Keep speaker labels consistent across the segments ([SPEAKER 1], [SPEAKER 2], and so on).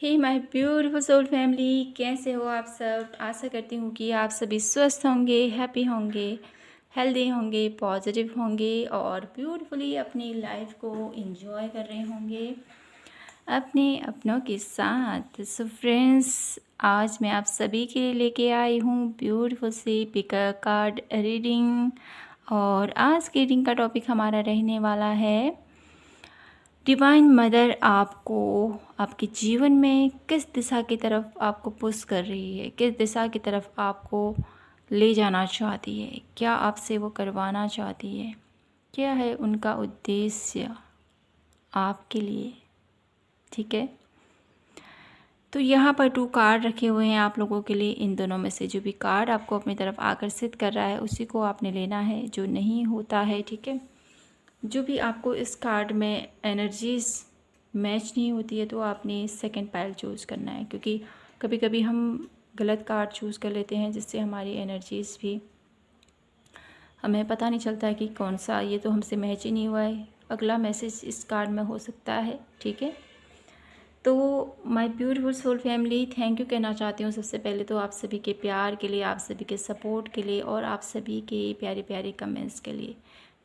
[SPEAKER 1] Hey my beautiful soul family, कैसे हो आप सब। आशा करती हूँ कि आप सभी स्वस्थ होंगे, हैप्पी होंगे, हेल्दी होंगे, पॉजिटिव होंगे और ब्यूटीफुली अपनी लाइफ को एंजॉय कर रहे होंगे अपने अपनों के साथ। सो फ्रेंड्स, आज मैं आप सभी के लिए लेके आई हूँ ब्यूटीफुल सी पिकर कार्ड रीडिंग। और आज की रीडिंग का टॉपिक हमारा रहने वाला है डिवाइन मदर आपको आपके जीवन में किस दिशा की तरफ आपको पुश कर रही है, किस दिशा की तरफ आपको ले जाना चाहती है, क्या आपसे वो करवाना चाहती है, क्या है उनका उद्देश्य आपके लिए। ठीक है, तो यहाँ पर 2 कार्ड रखे हुए हैं आप लोगों के लिए। इन दोनों में से जो भी कार्ड आपको अपनी तरफ आकर्षित कर रहा है उसी को आपने लेना है, जो नहीं होता है ठीक है। जो भी आपको इस कार्ड में एनर्जीज मैच नहीं होती है तो आपने सेकंड पाइल चूज़ करना है, क्योंकि कभी कभी हम गलत कार्ड चूज़ कर लेते हैं जिससे हमारी एनर्जीज भी हमें पता नहीं चलता है कि कौन सा, ये तो हमसे मैच ही नहीं हुआ है, अगला मैसेज इस कार्ड में हो सकता है। ठीक है, तो my beautiful soul family, thank you कहना चाहती हूँ सबसे पहले तो आप सभी के प्यार के लिए, आप सभी के सपोर्ट के लिए और आप सभी के प्यारे प्यारे कमेंट्स के लिए।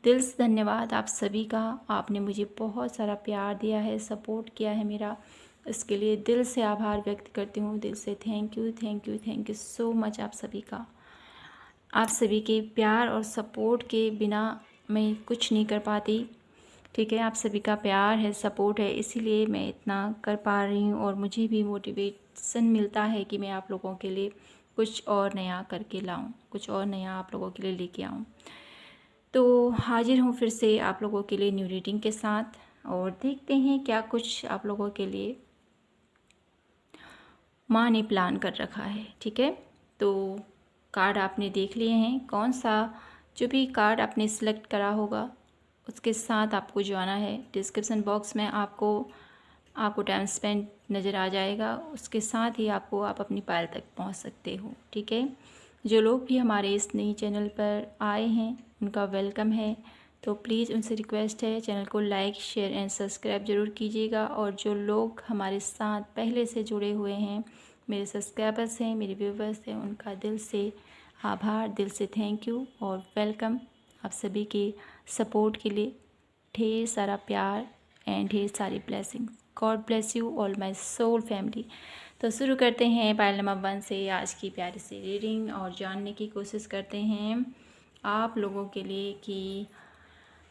[SPEAKER 1] दिल से धन्यवाद आप सभी का। आपने मुझे बहुत सारा प्यार दिया है, सपोर्ट किया है मेरा, इसके लिए दिल से आभार व्यक्त करती हूँ। दिल से thank you thank you thank you so much आप सभी का। आप सभी के प्यार और सपोर्ट के बिना मैं कुछ नहीं कर पाती। ठीक है, आप सभी का प्यार है, सपोर्ट है, इसीलिए मैं इतना कर पा रही हूँ और मुझे भी मोटिवेशन मिलता है कि मैं आप लोगों के लिए कुछ और नया करके लाऊं, कुछ और नया आप लोगों के लिए लेके आऊं। तो हाजिर हूँ फिर से आप लोगों के लिए न्यू रीडिंग के साथ, और देखते हैं क्या कुछ आप लोगों के लिए माँ ने प्लान कर रखा है। ठीक है, तो कार्ड आपने देख लिए हैं, कौन सा जो भी कार्ड आपने सिलेक्ट करा होगा उसके साथ आपको जाना है। डिस्क्रिप्शन बॉक्स में आपको टाइम स्पेंड नज़र आ जाएगा, उसके साथ ही आप अपनी पायल तक पहुंच सकते हो। ठीक है, जो लोग भी हमारे इस नई चैनल पर आए हैं उनका वेलकम है, तो प्लीज़ उनसे रिक्वेस्ट है चैनल को लाइक शेयर एंड सब्सक्राइब ज़रूर कीजिएगा। और जो लोग हमारे साथ पहले से जुड़े हुए हैं, मेरे सब्सक्राइबर्स हैं, मेरे व्यूवर्स हैं, उनका दिल से आभार, दिल से थैंक यू और वेलकम। आप सभी के सपोर्ट के लिए ढेर सारा प्यार एंड ढेर सारी blessings. God bless you all my soul family. तो शुरू करते हैं पायल नंबर 1 से आज की प्यारी सी रीडिंग और जानने की कोशिश करते हैं आप लोगों के लिए कि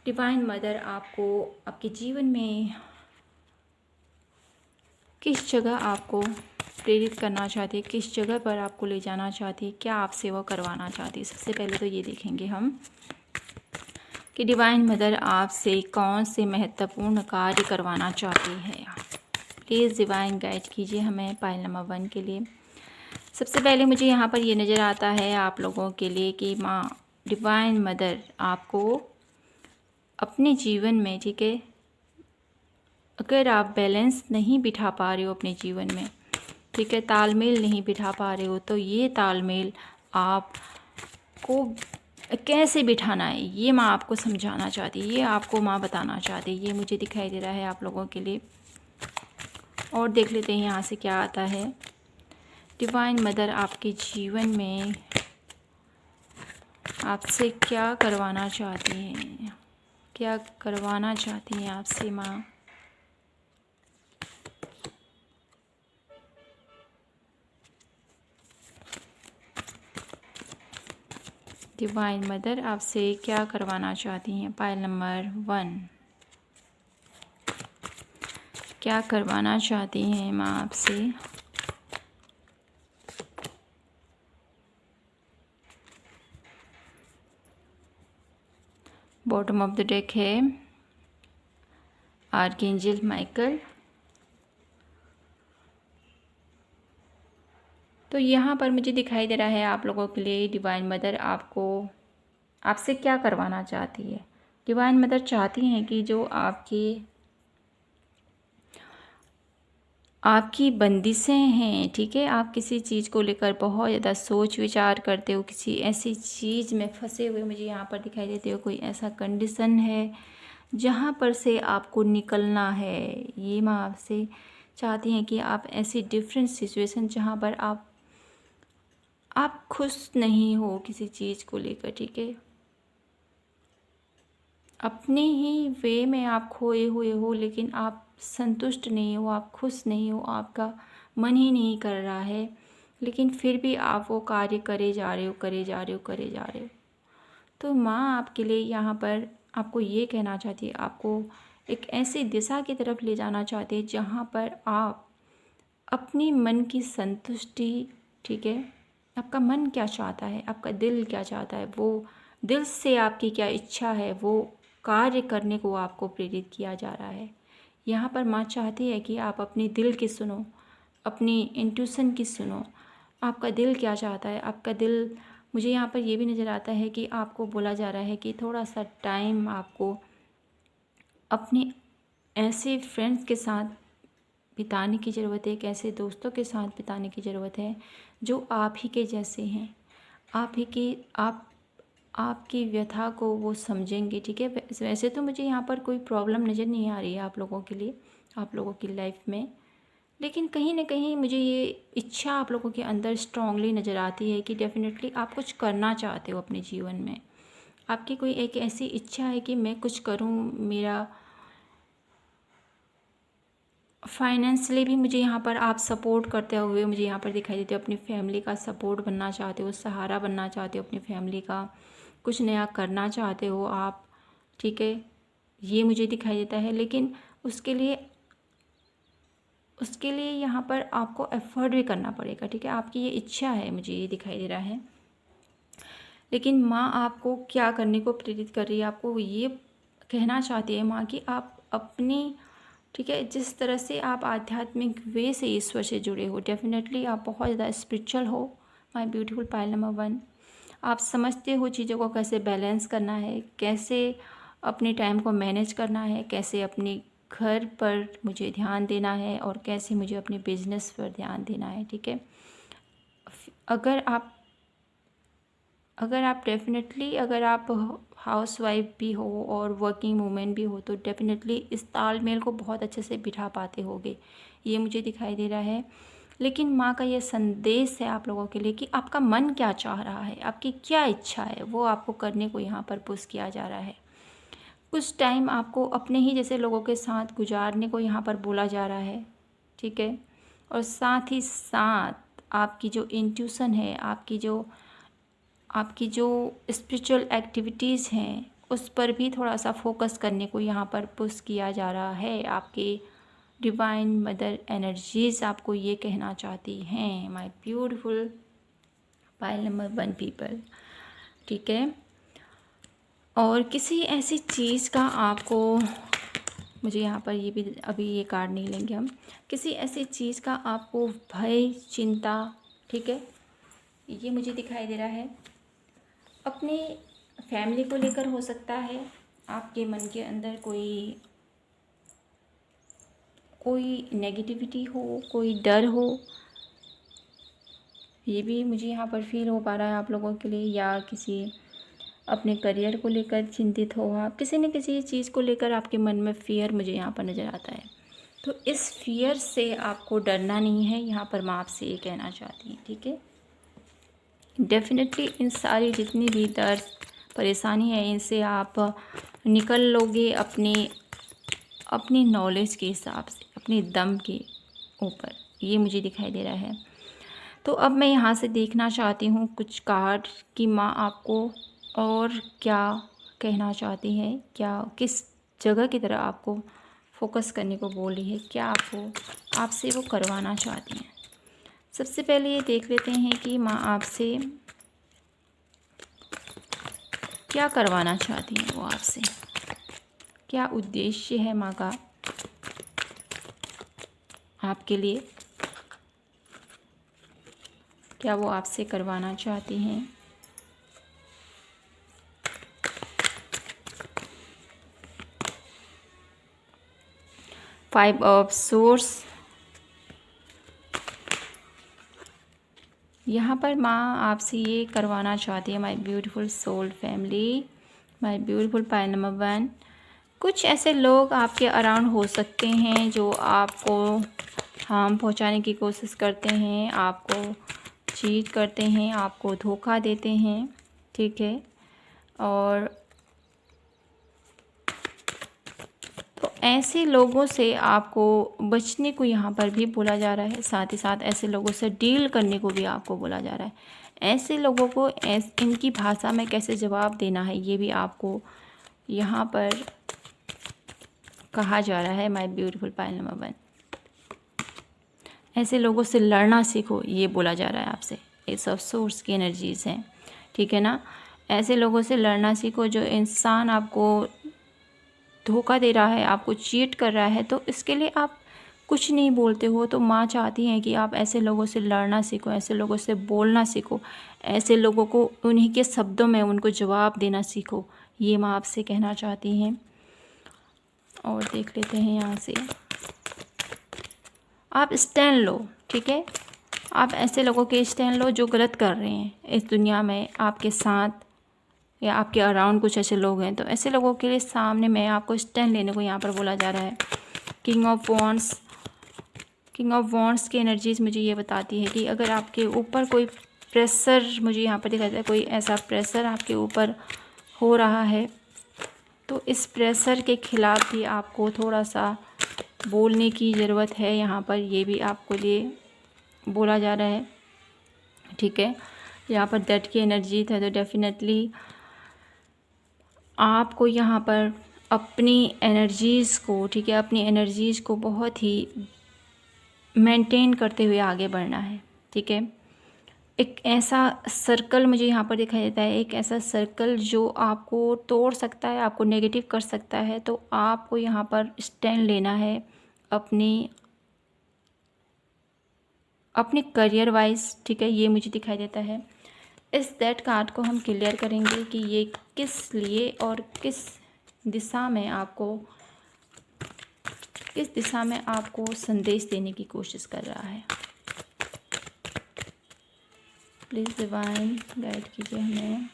[SPEAKER 1] डिवाइन मदर आपको आपके जीवन में किस जगह आपको प्रेरित करना चाहती है, किस जगह पर आपको ले जाना चाहती है, क्या आपसे वो करवाना चाहती है। सबसे पहले तो ये देखेंगे हम कि डिवाइन मदर आपसे कौन से महत्वपूर्ण कार्य करवाना चाहती है। प्लीज़ डिवाइन गाइड कीजिए हमें पाइल नंबर 1 के लिए। सबसे पहले मुझे यहाँ पर ये नज़र आता है आप लोगों के लिए कि माँ डिवाइन मदर आपको अपने जीवन में, ठीक है, अगर आप बैलेंस नहीं बिठा पा रहे हो अपने जीवन में, ठीक है, तालमेल नहीं बिठा पा रहे हो, तो ये तालमेल आपको कैसे बिठाना है ये माँ आपको समझाना चाहती है, ये आपको माँ बताना चाहती है। ये मुझे दिखाई दे रहा है आप लोगों के लिए। और देख लेते हैं यहाँ से क्या आता है। डिवाइन मदर आपके जीवन में आपसे क्या करवाना चाहती हैं, क्या करवाना चाहती हैं आपसे माँ। डिवाइन मदर आपसे क्या करवाना चाहती हैं। पाइल नंबर 1, क्या करवाना चाहती हैं माँ आपसे। बॉटम ऑफ द डेक है आर्कएंजल माइकल। तो यहाँ पर मुझे दिखाई दे रहा है आप लोगों के लिए डिवाइन मदर आपसे क्या करवाना चाहती है। डिवाइन मदर चाहती हैं कि जो आपकी बंदिशें हैं, ठीक है, आप किसी चीज़ को लेकर बहुत ज़्यादा सोच विचार करते हो, किसी ऐसी चीज़ में फंसे हुए मुझे यहाँ पर दिखाई देते हो, कोई ऐसा कंडीशन है जहाँ पर से आपको निकलना है। ये माँ आपसे चाहती हैं कि आप ऐसी डिफरेंट सिचुएशन जहाँ पर आप खुश नहीं हो किसी चीज़ को लेकर, ठीक है, अपने ही वे में आप खोए हुए हो, लेकिन आप संतुष्ट नहीं हो, आप खुश नहीं हो, आपका मन ही नहीं कर रहा है, लेकिन फिर भी आप वो कार्य करे जा रहे हो, करे जा रहे हो, करे जा रहे हो। तो माँ आपके लिए यहाँ पर आपको ये कहना चाहती है, आपको एक ऐसी दिशा की तरफ ले जाना चाहती है जहाँ पर आप अपनी मन की संतुष्टि, ठीक है, आपका मन क्या चाहता है, आपका दिल क्या चाहता है, वो दिल से आपकी क्या इच्छा है, वो कार्य करने को आपको प्रेरित किया जा रहा है। यहाँ पर माँ चाहती है कि आप अपने दिल की सुनो, अपनी इंट्यूशन की सुनो, आपका दिल क्या चाहता है। आपका दिल, मुझे यहाँ पर ये भी नज़र आता है कि आपको बोला जा रहा है कि थोड़ा सा टाइम आपको अपने ऐसे फ्रेंड्स के साथ बिताने की ज़रूरत है, एक ऐसे दोस्तों के साथ बिताने की ज़रूरत है जो आप ही के जैसे हैं, आप ही के आपकी व्यथा को वो समझेंगे, ठीक है। वैसे तो मुझे यहाँ पर कोई प्रॉब्लम नज़र नहीं आ रही है आप लोगों के लिए, आप लोगों की लाइफ में, लेकिन कहीं ना कहीं मुझे ये इच्छा आप लोगों के अंदर स्ट्रांगली नज़र आती है कि डेफिनेटली आप कुछ करना चाहते हो अपने जीवन में। आपकी कोई एक ऐसी इच्छा है कि मैं कुछ करूं, मेरा फाइनेंशियली भी मुझे यहाँ पर आप सपोर्ट करते हुए मुझे यहाँ पर दिखाई देते हो, अपनी फैमिली का सपोर्ट बनना चाहते हो, सहारा बनना चाहते हो अपनी फैमिली का, कुछ नया करना चाहते हो आप, ठीक है, ये मुझे दिखाई देता है। लेकिन उसके लिए यहाँ पर आपको एफर्ट भी करना पड़ेगा, ठीक है, आपकी ये इच्छा है, मुझे ये दिखाई दे रहा है। लेकिन माँ आपको क्या करने को प्रेरित कर रही है, आपको ये कहना चाहती है माँ कि आप अपनी, ठीक है, जिस तरह से आप आध्यात्मिक वे से ईश्वर से जुड़े हो, डेफिनेटली आप बहुत ज़्यादा स्पिरिचुअल हो माय ब्यूटीफुल पायल नंबर 1। आप समझते हो चीज़ों को कैसे बैलेंस करना है, कैसे अपने टाइम को मैनेज करना है, कैसे अपने घर पर मुझे ध्यान देना है और कैसे मुझे अपने बिजनेस पर ध्यान देना है, ठीक है। अगर आप हाउस वाइफ भी हो और वर्किंग वूमेन भी हो तो डेफिनेटली इस तालमेल को बहुत अच्छे से बिठा पाते होगे, ये मुझे दिखाई दे रहा है। लेकिन माँ का ये संदेश है आप लोगों के लिए कि आपका मन क्या चाह रहा है, आपकी क्या इच्छा है, वो आपको करने को यहाँ पर पुश किया जा रहा है। कुछ टाइम आपको अपने ही जैसे लोगों के साथ गुजारने को यहाँ पर बोला जा रहा है, ठीक है। और साथ ही साथ आपकी जो इंट्यूशन है, आपकी जो स्पिरिचुअल एक्टिविटीज़ हैं उस पर भी थोड़ा सा फोकस करने को यहाँ पर पुश किया जा रहा है। आपके डिवाइन मदर एनर्जीज़ आपको ये कहना चाहती हैं my beautiful pile number 1 people, ठीक है। और किसी ऐसी चीज़ का आपको, मुझे यहाँ पर ये भी, अभी ये कार्ड नहीं लेंगे हम, किसी ऐसी चीज़ का आपको भय, चिंता, ठीक है, ये मुझे दिखाई दे रहा है। अपने फैमिली को लेकर हो सकता है, आपके मन के अंदर कोई नेगेटिविटी हो, कोई डर हो, ये भी मुझे यहाँ पर फील हो पा रहा है आप लोगों के लिए। या किसी अपने करियर को लेकर चिंतित हो आप, किसी न किसी चीज़ को लेकर आपके मन में फ़ियर मुझे यहाँ पर नज़र आता है। तो इस फियर से आपको डरना नहीं है, यहाँ पर मैं आपसे ये कहना चाहती हूँ, ठीक है। डेफिनेटली इन सारी जितनी भी दर्द परेशानी है इनसे आप निकल लोगे अपनी नॉलेज के हिसाब से, अपने दम के ऊपर, ये मुझे दिखाई दे रहा है। तो अब मैं यहाँ से देखना चाहती हूँ कुछ कार्ड कि माँ आपको और क्या कहना चाहती हैं, क्या किस जगह की तरह आपको फोकस करने को बोल रही है, क्या आपसे वो करवाना चाहती हैं। सबसे पहले ये देख लेते हैं कि माँ आपसे क्या करवाना चाहती हैं, वो आपसे क्या उद्देश्य है माँ का आपके लिए, क्या वो आपसे करवाना चाहती हैं। फाइव ऑफ सोर्स, यहाँ पर माँ आपसे ये करवाना चाहती है my beautiful soul family, my beautiful pile number 1। कुछ ऐसे लोग आपके अराउंड हो सकते हैं जो आपको हार्म पहुंचाने की कोशिश करते हैं, आपको चीट करते हैं, आपको धोखा देते हैं, ठीक है। और तो ऐसे लोगों से आपको बचने को यहाँ पर भी बोला जा रहा है, साथ ही साथ ऐसे लोगों से डील करने को भी आपको बोला जा रहा है। ऐसे लोगों को इनकी भाषा में कैसे जवाब देना है ये भी आपको यहाँ पर कहा जा रहा है। माय ब्यूटीफुल पायल नंबर 1, ऐसे लोगों से लड़ना सीखो, ये बोला जा रहा है आपसे। ये सब सोर्स की एनर्जीज़ हैं, ठीक है ना। ऐसे लोगों से लड़ना सीखो जो इंसान आपको धोखा दे रहा है, आपको चीट कर रहा है, तो इसके लिए आप कुछ नहीं बोलते हो। तो माँ चाहती हैं कि आप ऐसे लोगों से लड़ना सीखो, ऐसे लोगों से बोलना सीखो, ऐसे लोगों को उन्हीं के शब्दों में उनको जवाब देना सीखो, ये माँ आपसे कहना चाहती हैं। और देख लेते हैं यहाँ से, आप स्टैंड लो, ठीक है। आप ऐसे लोगों के स्टैंड लो जो गलत कर रहे हैं इस दुनिया में आपके साथ, या आपके अराउंड कुछ ऐसे लोग हैं, तो ऐसे लोगों के लिए सामने में आपको स्टैंड लेने को यहाँ पर बोला जा रहा है। किंग ऑफ वॉन्ड्स की एनर्जीज मुझे ये बताती है कि अगर आपके ऊपर कोई प्रेशर, मुझे यहाँ पर दिखाई देता है कोई ऐसा प्रेशर आपके ऊपर हो रहा है, तो इस प्रेशर के खिलाफ भी आपको थोड़ा सा बोलने की ज़रूरत है। यहाँ पर ये भी आपको लिए बोला जा रहा है, ठीक है। यहाँ पर दैट की एनर्जी था, तो डेफिनेटली आपको यहाँ पर अपनी एनर्जीज़ को, ठीक है, अपनी एनर्जीज़ को बहुत ही मेंटेन करते हुए आगे बढ़ना है, ठीक है। एक ऐसा सर्कल मुझे यहाँ पर दिखाई देता है, एक ऐसा सर्कल जो आपको तोड़ सकता है, आपको नेगेटिव कर सकता है, तो आपको यहाँ पर स्टैंड लेना है अपने करियर वाइज, ठीक है। ये मुझे दिखाई देता है। इस दैट कार्ड को हम क्लियर करेंगे कि ये किस लिए और किस दिशा में आपको संदेश देने की कोशिश कर रहा है। प्लीज़ डिवाइन गाइड कीजिए हमें।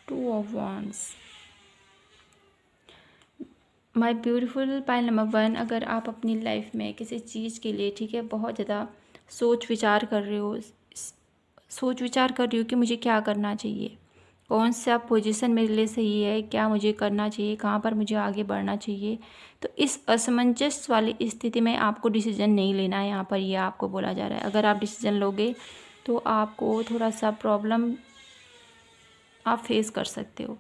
[SPEAKER 1] 2 of wands, my beautiful pile number 1, अगर आप अपनी लाइफ में किसी चीज़ के लिए, ठीक है, बहुत ज़्यादा सोच विचार कर रहे हो कि मुझे क्या करना चाहिए, कौन सा पोजीशन मेरे लिए सही है, क्या मुझे करना चाहिए, कहाँ पर मुझे आगे बढ़ना चाहिए, तो इस असमंजस वाली स्थिति में आपको डिसीजन नहीं लेना है। यहाँ पर ये आपको बोला जा रहा है, अगर आप डिसीजन लोगे तो आपको थोड़ा सा प्रॉब्लम आप फेस कर सकते हो।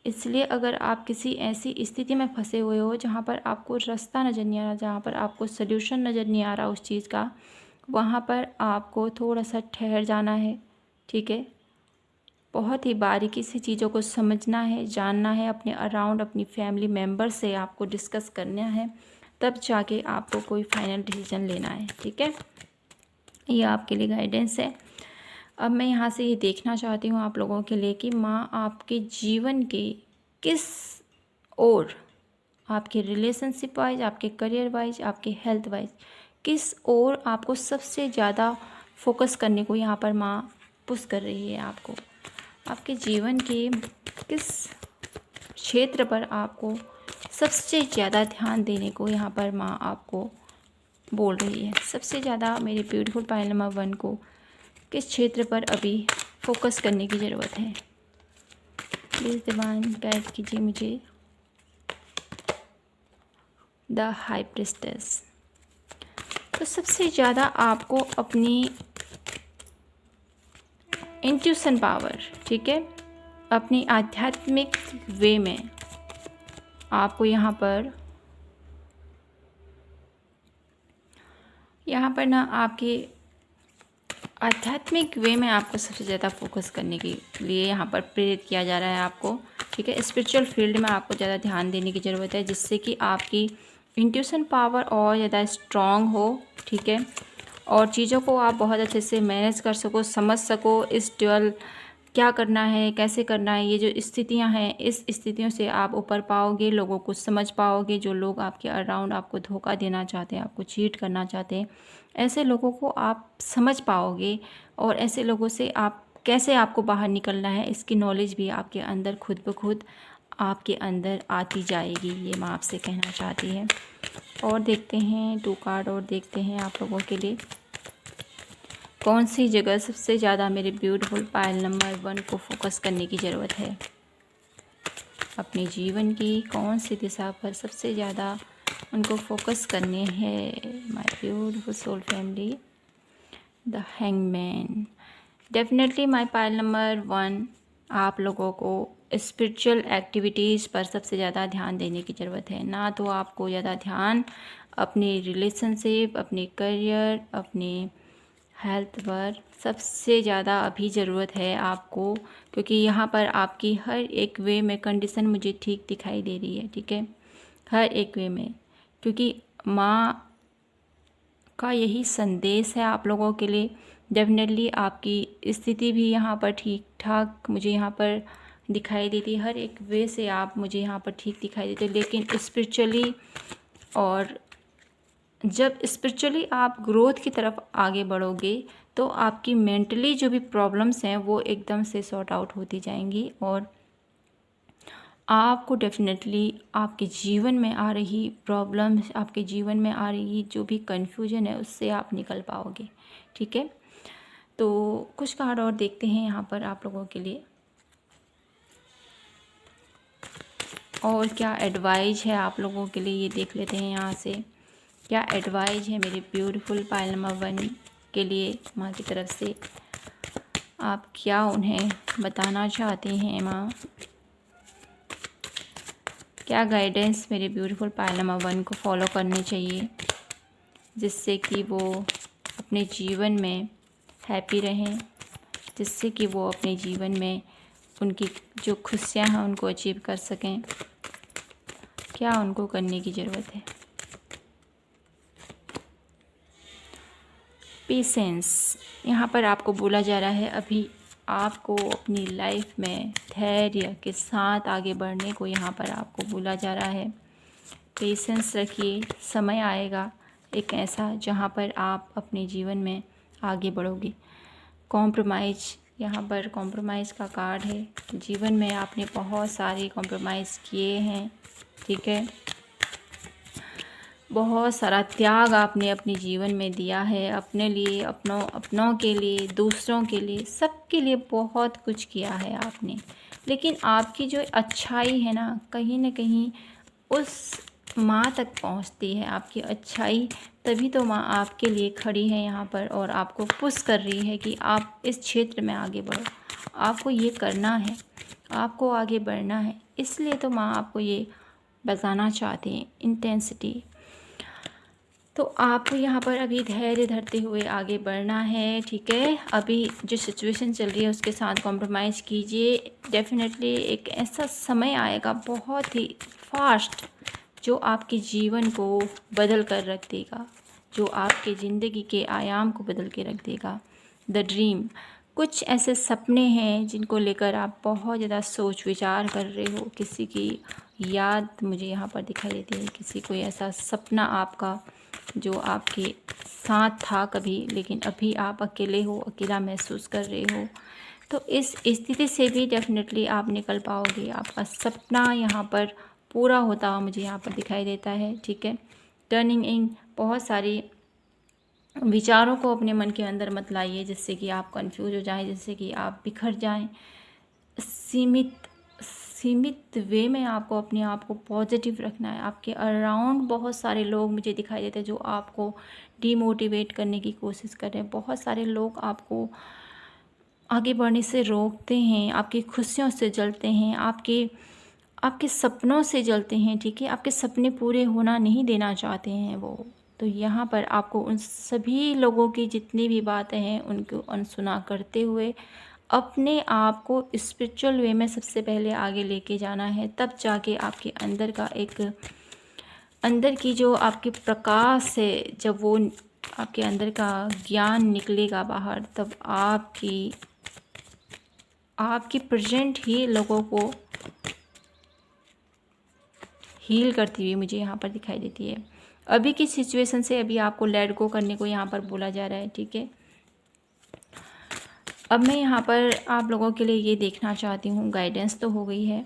[SPEAKER 1] इसलिए अगर आप किसी ऐसी स्थिति में फंसे हुए हो जहाँ पर आपको रास्ता नज़र नहीं आ रहा, जहाँ पर आपको सल्यूशन नज़र नहीं आ रहा उस चीज़ का, वहाँ पर आपको थोड़ा सा ठहर जाना है, ठीक है। बहुत ही बारीकी से चीज़ों को समझना है, जानना है, अपने अराउंड अपनी फैमिली मेम्बर से आपको डिस्कस करना है, तब जाके आपको कोई फाइनल डिसीजन लेना है, ठीक है। ये आपके लिए गाइडेंस है। अब मैं यहाँ से ये देखना चाहती हूँ आप लोगों के लिए कि माँ आपके जीवन के किस ओर, आपके रिलेशनशिप वाइज, आपके करियर वाइज, आपके हेल्थ वाइज, किस ओर आपको सबसे ज़्यादा फोकस करने को यहाँ पर माँ पुश कर रही है। आपके जीवन के किस क्षेत्र पर आपको सबसे ज़्यादा ध्यान देने को यहाँ पर माँ आपको बोल रही है। सबसे ज़्यादा मेरे ब्यूटीफुल पायल नंबर 1 को किस क्षेत्र पर अभी फोकस करने की ज़रूरत है। प्लीज़ डिवाइन गाइड कीजिए मुझे। द हाई प्रिस्टेस, तो सबसे ज़्यादा आपको अपनी इंट्यूशन पावर, ठीक है, अपनी आध्यात्मिक वे में आपको यहाँ पर ना आपके आध्यात्मिक वे में आपको सबसे ज़्यादा फोकस करने के लिए यहाँ पर प्रेरित किया जा रहा है आपको, ठीक है। स्पिरिचुअल फील्ड में आपको ज़्यादा ध्यान देने की ज़रूरत है, जिससे कि आपकी इंट्यूशन पावर और ज़्यादा स्ट्रॉन्ग हो, ठीक है, और चीज़ों को आप बहुत अच्छे से मैनेज कर सको, समझ सको। इस ड्यूअल क्या करना है, कैसे करना है, ये जो स्थितियां हैं, इस स्थितियों से आप ऊपर पाओगे, लोगों को समझ पाओगे। जो लोग आपके अराउंड आपको धोखा देना चाहते हैं, आपको चीट करना चाहते हैं, ऐसे लोगों को आप समझ पाओगे, और ऐसे लोगों से आप कैसे आपको बाहर निकलना है, इसकी नॉलेज भी आपके अंदर खुद ब खुद आपके अंदर आती जाएगी, ये माँ आपसे कहना चाहती है। और देखते हैं 2 कार्ड और देखते हैं आप लोगों के लिए कौन सी जगह सबसे ज़्यादा मेरे ब्यूटीफुल पायल नंबर 1 को फोकस करने की ज़रूरत है। अपने जीवन की कौन सी दिशा पर सबसे ज़्यादा उनको फोकस करने हैं my beautiful soul family. The hangman. Definitely my pile number 1, आप लोगों को स्पिरिचुअल एक्टिविटीज़ पर सबसे ज़्यादा ध्यान देने की ज़रूरत है। ना तो आपको ज़्यादा ध्यान अपने रिलेशनशिप, अपने करियर, अपने हेल्थ पर सबसे ज़्यादा अभी ज़रूरत है आपको, क्योंकि यहाँ पर आपकी हर एक वे में कंडीशन मुझे ठीक दिखाई दे रही है। ठीक है, हर एक वे में, क्योंकि माँ का यही संदेश है आप लोगों के लिए। डेफिनेटली आपकी स्थिति भी यहाँ पर ठीक ठाक मुझे यहाँ पर दिखाई देती है, हर एक वे से आप मुझे यहाँ पर ठीक दिखाई देते, लेकिन स्पिरिचुअली, और जब स्पिरिचुअली आप ग्रोथ की तरफ आगे बढ़ोगे तो आपकी मेंटली जो भी प्रॉब्लम्स हैं वो एकदम से सॉर्ट आउट होती जाएंगी, और आपको डेफिनेटली आपके जीवन में आ रही प्रॉब्लम्स, आपके जीवन में आ रही जो भी कन्फ्यूजन है उससे आप निकल पाओगे। ठीक है, तो कुछ कार्ड और देखते हैं यहाँ पर आप लोगों के लिए, और क्या एडवाइज है आप लोगों के लिए ये देख लेते हैं। यहाँ से क्या एडवाइज है मेरे ब्यूटीफुल पायल नंबर 1 के लिए माँ की तरफ से, आप क्या उन्हें बताना चाहते हैं माँ। क्या गाइडेंस मेरे ब्यूटीफुल पायल नंबर 1 को फॉलो करने चाहिए जिससे कि वो अपने जीवन में हैप्पी रहें, जिससे कि वो अपने जीवन में उनकी जो खुशियाँ हैं उनको अचीव कर सकें। क्या उनको करने की ज़रूरत है। पेशेंस, यहाँ पर आपको बोला जा रहा है अभी आपको अपनी लाइफ में धैर्य के साथ आगे बढ़ने को यहाँ पर आपको बोला जा रहा है। पेशेंस रखिए, समय आएगा एक ऐसा जहाँ पर आप अपने जीवन में आगे बढ़ोगे। कॉम्प्रोमाइज़, यहाँ पर कॉम्प्रोमाइज़ का कार्ड है। जीवन में आपने बहुत सारे कॉम्प्रोमाइज़ किए हैं। ठीक है, बहुत सारा त्याग आपने अपने जीवन में दिया है, अपने लिए, अपनों के लिए, दूसरों के लिए, सबके लिए बहुत कुछ किया है आपने, लेकिन आपकी जो अच्छाई है ना, कहीं ना कहीं उस माँ तक पहुँचती है आपकी अच्छाई, तभी तो माँ आपके लिए खड़ी है यहाँ पर और आपको पुश कर रही है कि आप इस क्षेत्र में आगे बढ़ो, आपको ये करना है, आपको आगे बढ़ना है। इसलिए तो माँ आपको ये बताना चाहते हैं, इंटेंसिटी। तो आपको यहाँ पर अभी धैर्य धरते हुए आगे बढ़ना है। ठीक है, अभी जो सिचुएशन चल रही है उसके साथ कॉम्प्रोमाइज़ कीजिए। डेफिनेटली एक ऐसा समय आएगा बहुत ही फास्ट जो आपके जीवन को बदल कर रख देगा, जो आपके ज़िंदगी के आयाम को बदल के रख देगा। द ड्रीम, कुछ ऐसे सपने हैं जिनको लेकर आप बहुत ज़्यादा सोच विचार कर रहे हो, किसी की याद मुझे यहाँ पर दिखाई देती है, किसी कोई ऐसा सपना आपका जो आपके साथ था कभी, लेकिन अभी आप अकेले हो, अकेला महसूस कर रहे हो। तो इस स्थिति से भी डेफिनेटली आप निकल पाओगे। आपका सपना यहाँ पर पूरा होता हुआ मुझे यहाँ पर दिखाई देता है। ठीक है, टर्निंग इन, बहुत सारी विचारों को अपने मन के अंदर मत लाइए जिससे कि आप कंफ्यूज हो जाएं, जिससे कि आप बिखर जाएं। सीमित वे में आपको अपने आप को पॉजिटिव रखना है। आपके अराउंड बहुत सारे लोग मुझे दिखाई देते हैं जो आपको डीमोटिवेट करने की कोशिश कर रहे हैं। बहुत सारे लोग आपको आगे बढ़ने से रोकते हैं, आपकी खुशियों से जलते हैं, आपके सपनों से जलते हैं। ठीक है, आपके सपने पूरे होना नहीं देना चाहते हैं वो। तो यहाँ पर आपको उन सभी लोगों की जितनी भी बातें हैं उनको अनसुना करते हुए अपने आप को स्पिरिचुअल वे में सबसे पहले आगे लेके जाना है। तब जाके आपके अंदर का एक, अंदर की जो आपकी प्रकाश है, जब वो आपके अंदर का ज्ञान निकलेगा बाहर, तब आपकी प्रेजेंट ही लोगों को हील करती हुई मुझे यहाँ पर दिखाई देती है। अभी की सिचुएशन से अभी आपको लेट गो करने को यहाँ पर बोला जा रहा है। ठीक है, अब मैं यहाँ पर आप लोगों के लिए ये देखना चाहती हूँ, गाइडेंस तो हो गई है,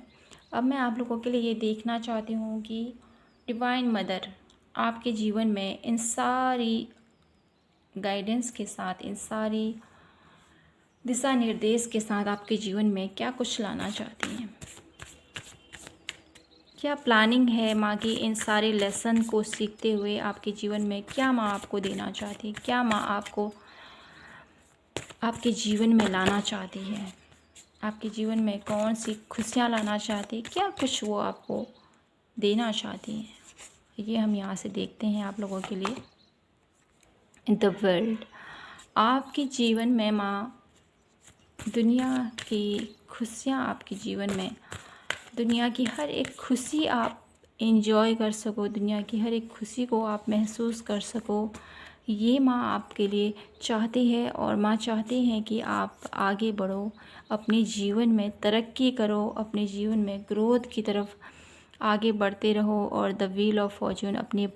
[SPEAKER 1] अब मैं आप लोगों के लिए ये देखना चाहती हूँ कि डिवाइन मदर आपके जीवन में इन सारी गाइडेंस के साथ, इन सारी दिशा निर्देश के साथ आपके जीवन में क्या कुछ लाना चाहती हैं। क्या प्लानिंग है माँ की इन सारे लेसन को सीखते हुए आपके जीवन में? क्या माँ आपको देना चाहती है? क्या माँ आपको आपके जीवन में लाना चाहती है? आपके जीवन में कौन सी खुशियाँ लाना चाहती है? क्या कुछ वो आपको देना चाहती हैं? ये हम यहाँ से देखते हैं आप लोगों के लिए। इन द वर्ल्ड, आपके जीवन में माँ दुनिया की खुशियाँ, आपके जीवन में दुनिया की हर एक खुशी आप एंजॉय कर सको, दुनिया की हर एक खुशी को आप महसूस कर सको, ये माँ आपके लिए चाहती है। और माँ चाहती हैं कि आप आगे बढ़ो, अपने जीवन में तरक्की करो, अपने जीवन में ग्रोथ की तरफ आगे बढ़ते रहो। और द व्हील ऑफ फॉर्चून, अपने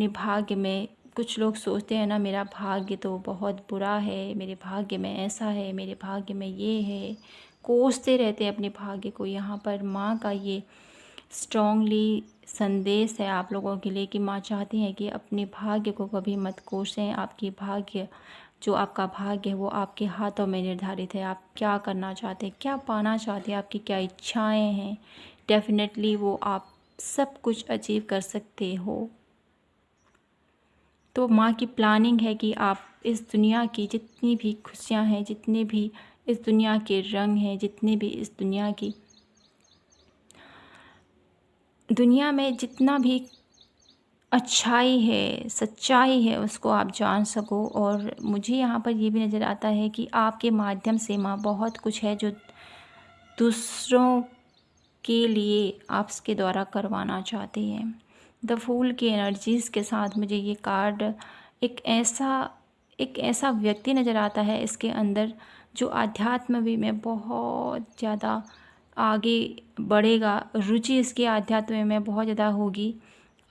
[SPEAKER 1] भाग्य में, कुछ लोग सोचते हैं ना, मेरा भाग्य तो बहुत बुरा है, मेरे भाग्य में ऐसा है, मेरे भाग्य में ये है, कोसते रहते हैं अपने भाग्य को। यहाँ पर माँ का ये स्ट्रॉन्गली संदेश है आप लोगों के लिए कि माँ चाहती हैं कि अपने भाग्य को कभी मत कोसें। आपकी भाग्य, जो आपका भाग्य है वो आपके हाथों में निर्धारित है। आप क्या करना चाहते हैं, क्या पाना चाहते हैं, आपकी क्या इच्छाएं हैं, डेफिनेटली वो आप सब कुछ अचीव कर सकते हो। तो माँ की प्लानिंग है कि आप इस दुनिया की जितनी भी खुशियाँ हैं, जितने भी इस दुनिया के रंग हैं, जितने भी इस दुनिया में जितना भी अच्छाई है, सच्चाई है, उसको आप जान सको। और मुझे यहाँ पर ये भी नज़र आता है कि आपके माध्यम से माँ बहुत कुछ है जो दूसरों के लिए आपके द्वारा करवाना चाहती है। द फूल की एनर्जीज़ के साथ मुझे ये कार्ड एक ऐसा व्यक्ति नज़र आता है इसके अंदर जो आध्यात्म भी में बहुत ज़्यादा आगे बढ़ेगा, रुचि इसकी आध्यात्म में बहुत ज़्यादा होगी,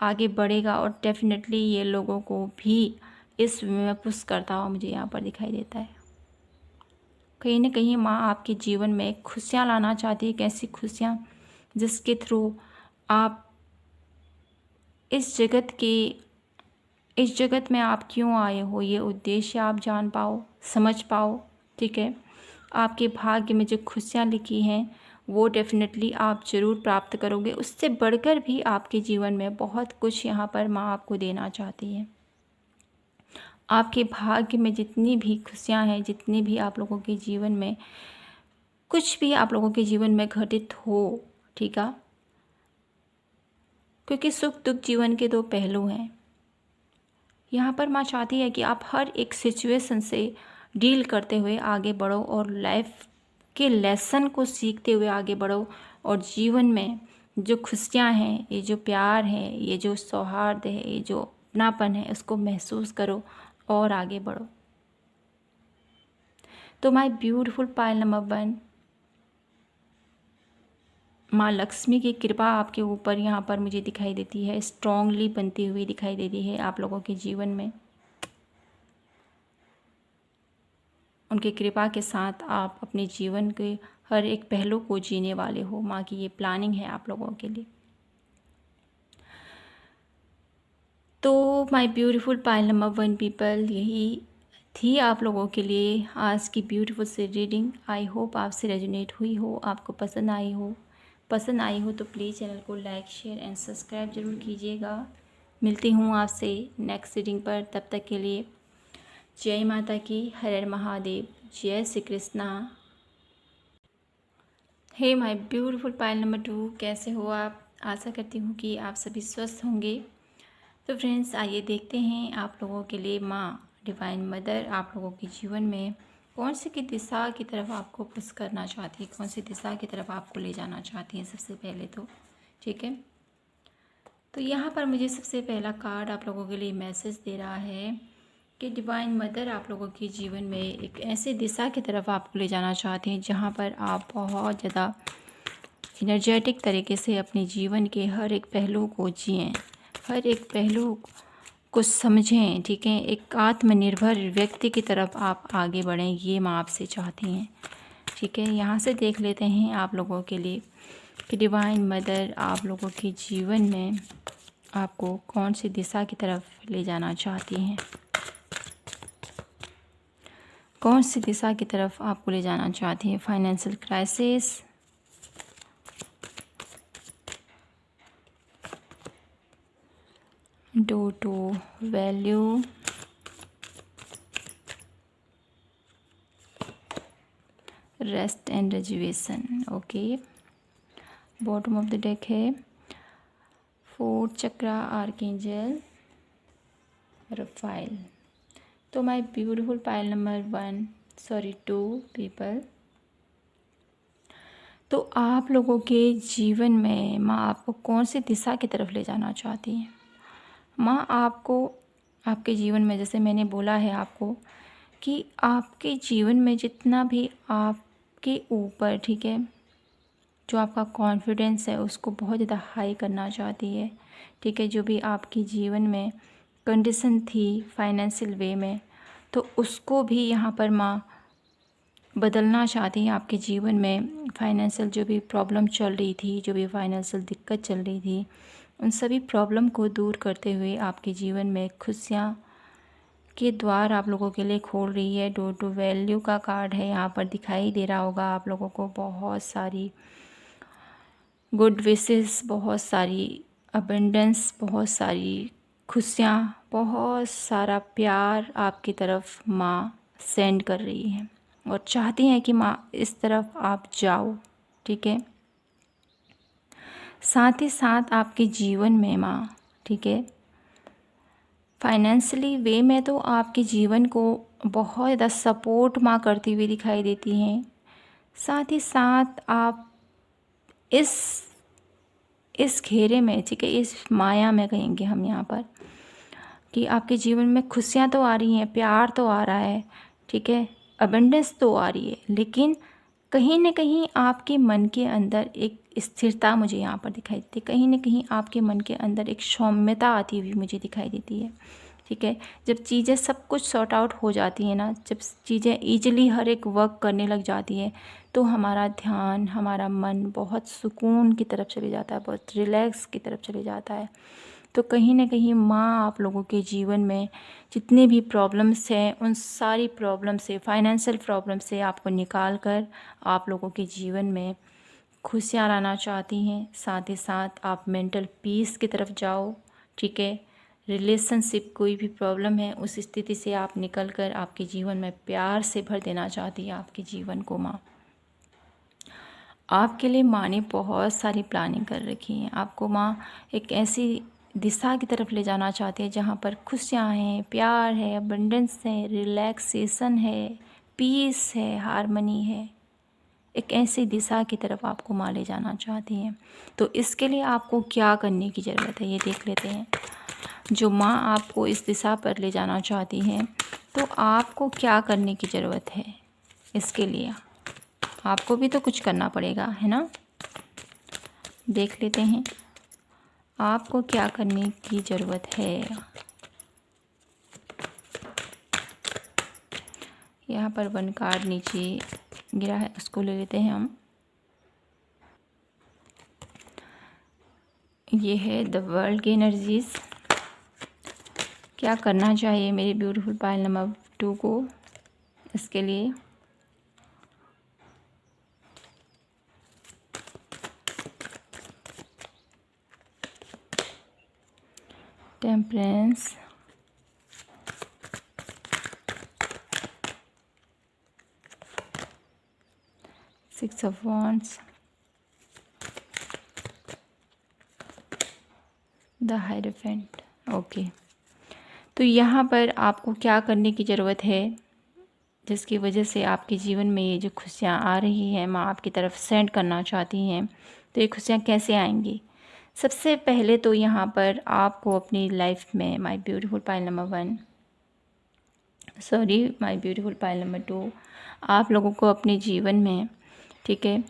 [SPEAKER 1] आगे बढ़ेगा। और डेफिनेटली ये लोगों को भी इस में पुश करता हुआ मुझे यहाँ पर दिखाई देता है। कहीं ना कहीं माँ आपके जीवन में खुशियाँ लाना चाहती है। कैसी खुशियाँ? जिसके थ्रू आप इस जगत में आप क्यों आए हो, ये उद्देश्य आप जान पाओ, समझ पाओ। ठीक है, आपके भाग्य में जो खुशियाँ लिखी हैं वो डेफिनेटली आप ज़रूर प्राप्त करोगे। उससे बढ़कर भी आपके जीवन में बहुत कुछ यहाँ पर माँ आपको देना चाहती है। आपके भाग्य में जितनी भी खुशियाँ हैं, जितनी भी आप लोगों के जीवन में कुछ भी आप लोगों के जीवन में घटित हो, ठीक है, क्योंकि सुख दुख जीवन के दो पहलू हैं। यहाँ पर माँ चाहती है कि आप हर एक सिचुएशन से डील करते हुए आगे बढ़ो और लाइफ के लेसन को सीखते हुए आगे बढ़ो। और जीवन में जो खुशियाँ हैं, ये जो प्यार है, ये जो सौहार्द है, ये जो अपनापन है, उसको महसूस करो और आगे बढ़ो। तो माय ब्यूटीफुल पायल नंबर 1, माँ लक्ष्मी की कृपा आपके ऊपर यहाँ पर मुझे दिखाई देती है, स्ट्रॉन्गली बनती हुई दिखाई देती है आप लोगों के जीवन में। उनकी कृपा के साथ आप अपने जीवन के हर एक पहलू को जीने वाले हो। माँ की ये प्लानिंग है आप लोगों के लिए। तो my beautiful pile number 1 people, यही थी आप लोगों के लिए आज की ब्यूटीफुल सी रीडिंग। आई होप आपसे रेजोनेट हुई हो, आपको पसंद आई हो तो प्लीज़ चैनल को लाइक, शेयर एंड सब्सक्राइब ज़रूर कीजिएगा। मिलती हूँ आपसे नेक्स्ट रीडिंग पर। तब तक के लिए जय माता की, हर हर महादेव, जय श्री कृष्णा। हे माय ब्यूटीफुल पायल नंबर 2, कैसे हो आप? आशा करती हूँ कि आप सभी स्वस्थ होंगे। तो फ्रेंड्स, आइए देखते हैं आप लोगों के लिए माँ डिवाइन मदर आप लोगों के जीवन में कौन सी की दिशा की तरफ आपको पुश करना चाहती है, कौन सी दिशा की तरफ आपको ले जाना चाहती है सबसे पहले तो। ठीक है, तो यहाँ पर मुझे सबसे पहला कार्ड आप लोगों के लिए मैसेज दे रहा है कि डिवाइन मदर आप लोगों के जीवन में एक ऐसी दिशा की तरफ आपको ले जाना चाहते हैं जहाँ पर आप बहुत ज़्यादा एनर्जेटिक तरीके से अपने जीवन के हर एक पहलू को जिएं, हर एक पहलू को समझें। ठीक है, एक आत्मनिर्भर व्यक्ति की तरफ आप आगे बढ़ें, ये माँ आपसे चाहती हैं। ठीक है। यहाँ से देख लेते हैं आप लोगों के लिए कि डिवाइन मदर आप लोगों के जीवन में आपको कौन सी दिशा की तरफ ले जाना चाहती हैं, कौन सी दिशा की तरफ आपको ले जाना चाहती हैं। Financial crisis, due to value, rest and रेजुएशन। Okay, bottom of the deck है फोर्थ चक्रा, आर्कएंजल, रफाइल। तो my beautiful pile number 2 people, तो आप लोगों के जीवन में माँ आपको कौन सी दिशा की तरफ ले जाना चाहती हैं। माँ आपको आपके जीवन में, जैसे मैंने बोला है आपको कि आपके जीवन में जितना भी आपके ऊपर, ठीक है, जो आपका कॉन्फिडेंस है उसको बहुत ज़्यादा हाई करना चाहती है, ठीक है। जो भी आपके जीवन में कंडीशन थी फाइनेंशियल वे में, तो उसको भी यहाँ पर माँ बदलना चाहती हैं। आपके जीवन में फाइनेंशियल जो भी प्रॉब्लम चल रही थी, जो भी फाइनेंशियल दिक्कत चल रही थी, उन सभी प्रॉब्लम को दूर करते हुए आपके जीवन में खुशियाँ के द्वार आप लोगों के लिए खोल रही है। ड्यू टू वैल्यू का कार्ड है, यहाँ पर दिखाई दे रहा होगा आप लोगों को। बहुत सारी गुड विशेस, बहुत सारी अबेंडेंस, बहुत सारी खुशियाँ, बहुत सारा प्यार आपकी तरफ माँ सेंड कर रही है और चाहती हैं कि माँ इस तरफ आप जाओ, ठीक है। साथ ही साथ आपके जीवन में माँ, ठीक है, फाइनेंशियली वे में तो आपके जीवन को बहुत ज़्यादा सपोर्ट माँ करती हुई दिखाई देती हैं। साथ ही साथ आप इस घेरे में, ठीक है, इस माया में कहेंगे हम यहाँ पर, कि आपके जीवन में खुशियाँ तो आ रही हैं, प्यार तो आ रहा है, ठीक है, अबंडेंस तो आ रही है, लेकिन कहीं न कहीं आपके मन के अंदर एक स्थिरता मुझे यहाँ पर दिखाई देती है। कहीं न कहीं आपके मन के अंदर एक सौम्यता आती हुई मुझे दिखाई देती है, ठीक है। जब चीज़ें सब कुछ सॉर्ट आउट हो जाती हैं ना, जब चीज़ें ईजिली हर एक वर्क करने लग जाती है, तो हमारा ध्यान, हमारा मन बहुत सुकून की तरफ चले जाता है, बहुत रिलैक्स की तरफ चले जाता है। तो कहीं न कहीं माँ आप लोगों के जीवन में जितनी भी प्रॉब्लम्स हैं, उन सारी प्रॉब्लम से, फाइनेंशियल प्रॉब्लम से आपको निकाल कर आप लोगों के जीवन में खुशियाँ लाना चाहती हैं। साथ ही साथ आप मेंटल पीस की तरफ जाओ, ठीक है। रिलेशनशिप, कोई भी प्रॉब्लम है, उस स्थिति से आप निकल कर आपके जीवन में प्यार से भर देना चाहती है आपके जीवन को माँ। आपके लिए माँ ने बहुत सारी प्लानिंग कर रखी है। आपको माँ एक ऐसी दिशा की तरफ ले जाना चाहती है जहाँ पर खुशियाँ हैं, प्यार है, अबंडेंस है, रिलैक्सेशन है, पीस है, हार्मनी है। एक ऐसी दिशा की तरफ आपको माँ ले जाना चाहती हैं। तो इसके लिए आपको क्या करने की ज़रूरत है, ये देख लेते हैं। जो माँ आपको इस दिशा पर ले जाना चाहती हैं, तो आपको क्या करने की ज़रूरत है। इसके लिए आपको भी तो कुछ करना पड़ेगा, है ना। देख लेते हैं आपको क्या करने की ज़रूरत है। यहाँ पर 1 कार्ड नीचे गिरा है, उसको ले लेते हैं हम। ये है द वर्ल्ड की एनर्जीज। क्या करना चाहिए मेरे ब्यूटीफुल पाइल नंबर 2 को इसके लिए। Temperance, six of wands, the hierophant. Okay, तो यहाँ पर आपको क्या करने की ज़रूरत है जिसकी वजह से आपके जीवन में ये जो खुशियाँ आ रही हैं माँ आपकी तरफ सेंड करना चाहती हैं। तो ये खुशियाँ कैसे आएंगी। सबसे पहले तो यहाँ पर आपको अपनी लाइफ में माय ब्यूटीफुल पाइल नंबर 2, आप लोगों को अपने जीवन में, ठीक है,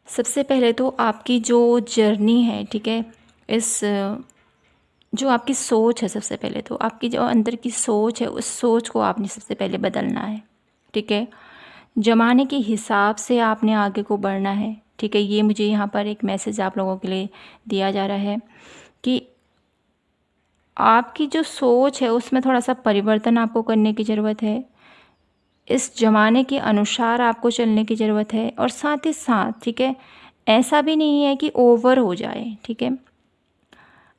[SPEAKER 1] सबसे पहले तो आपकी जो जर्नी है, ठीक है, इस जो आपकी सोच है, सबसे पहले तो आपकी जो अंदर की सोच है, उस सोच को आपने सबसे पहले बदलना है। ठीक है, ज़माने के हिसाब से आपने आगे को बढ़ना है। ठीक है, ये मुझे यहाँ पर एक मैसेज आप लोगों के लिए दिया जा रहा है कि आपकी जो सोच है उसमें थोड़ा सा परिवर्तन आपको करने की ज़रूरत है। इस ज़माने के अनुसार आपको चलने की ज़रूरत है, और साथ ही साथ ठीक है, ऐसा भी नहीं है कि ओवर हो जाए। ठीक है,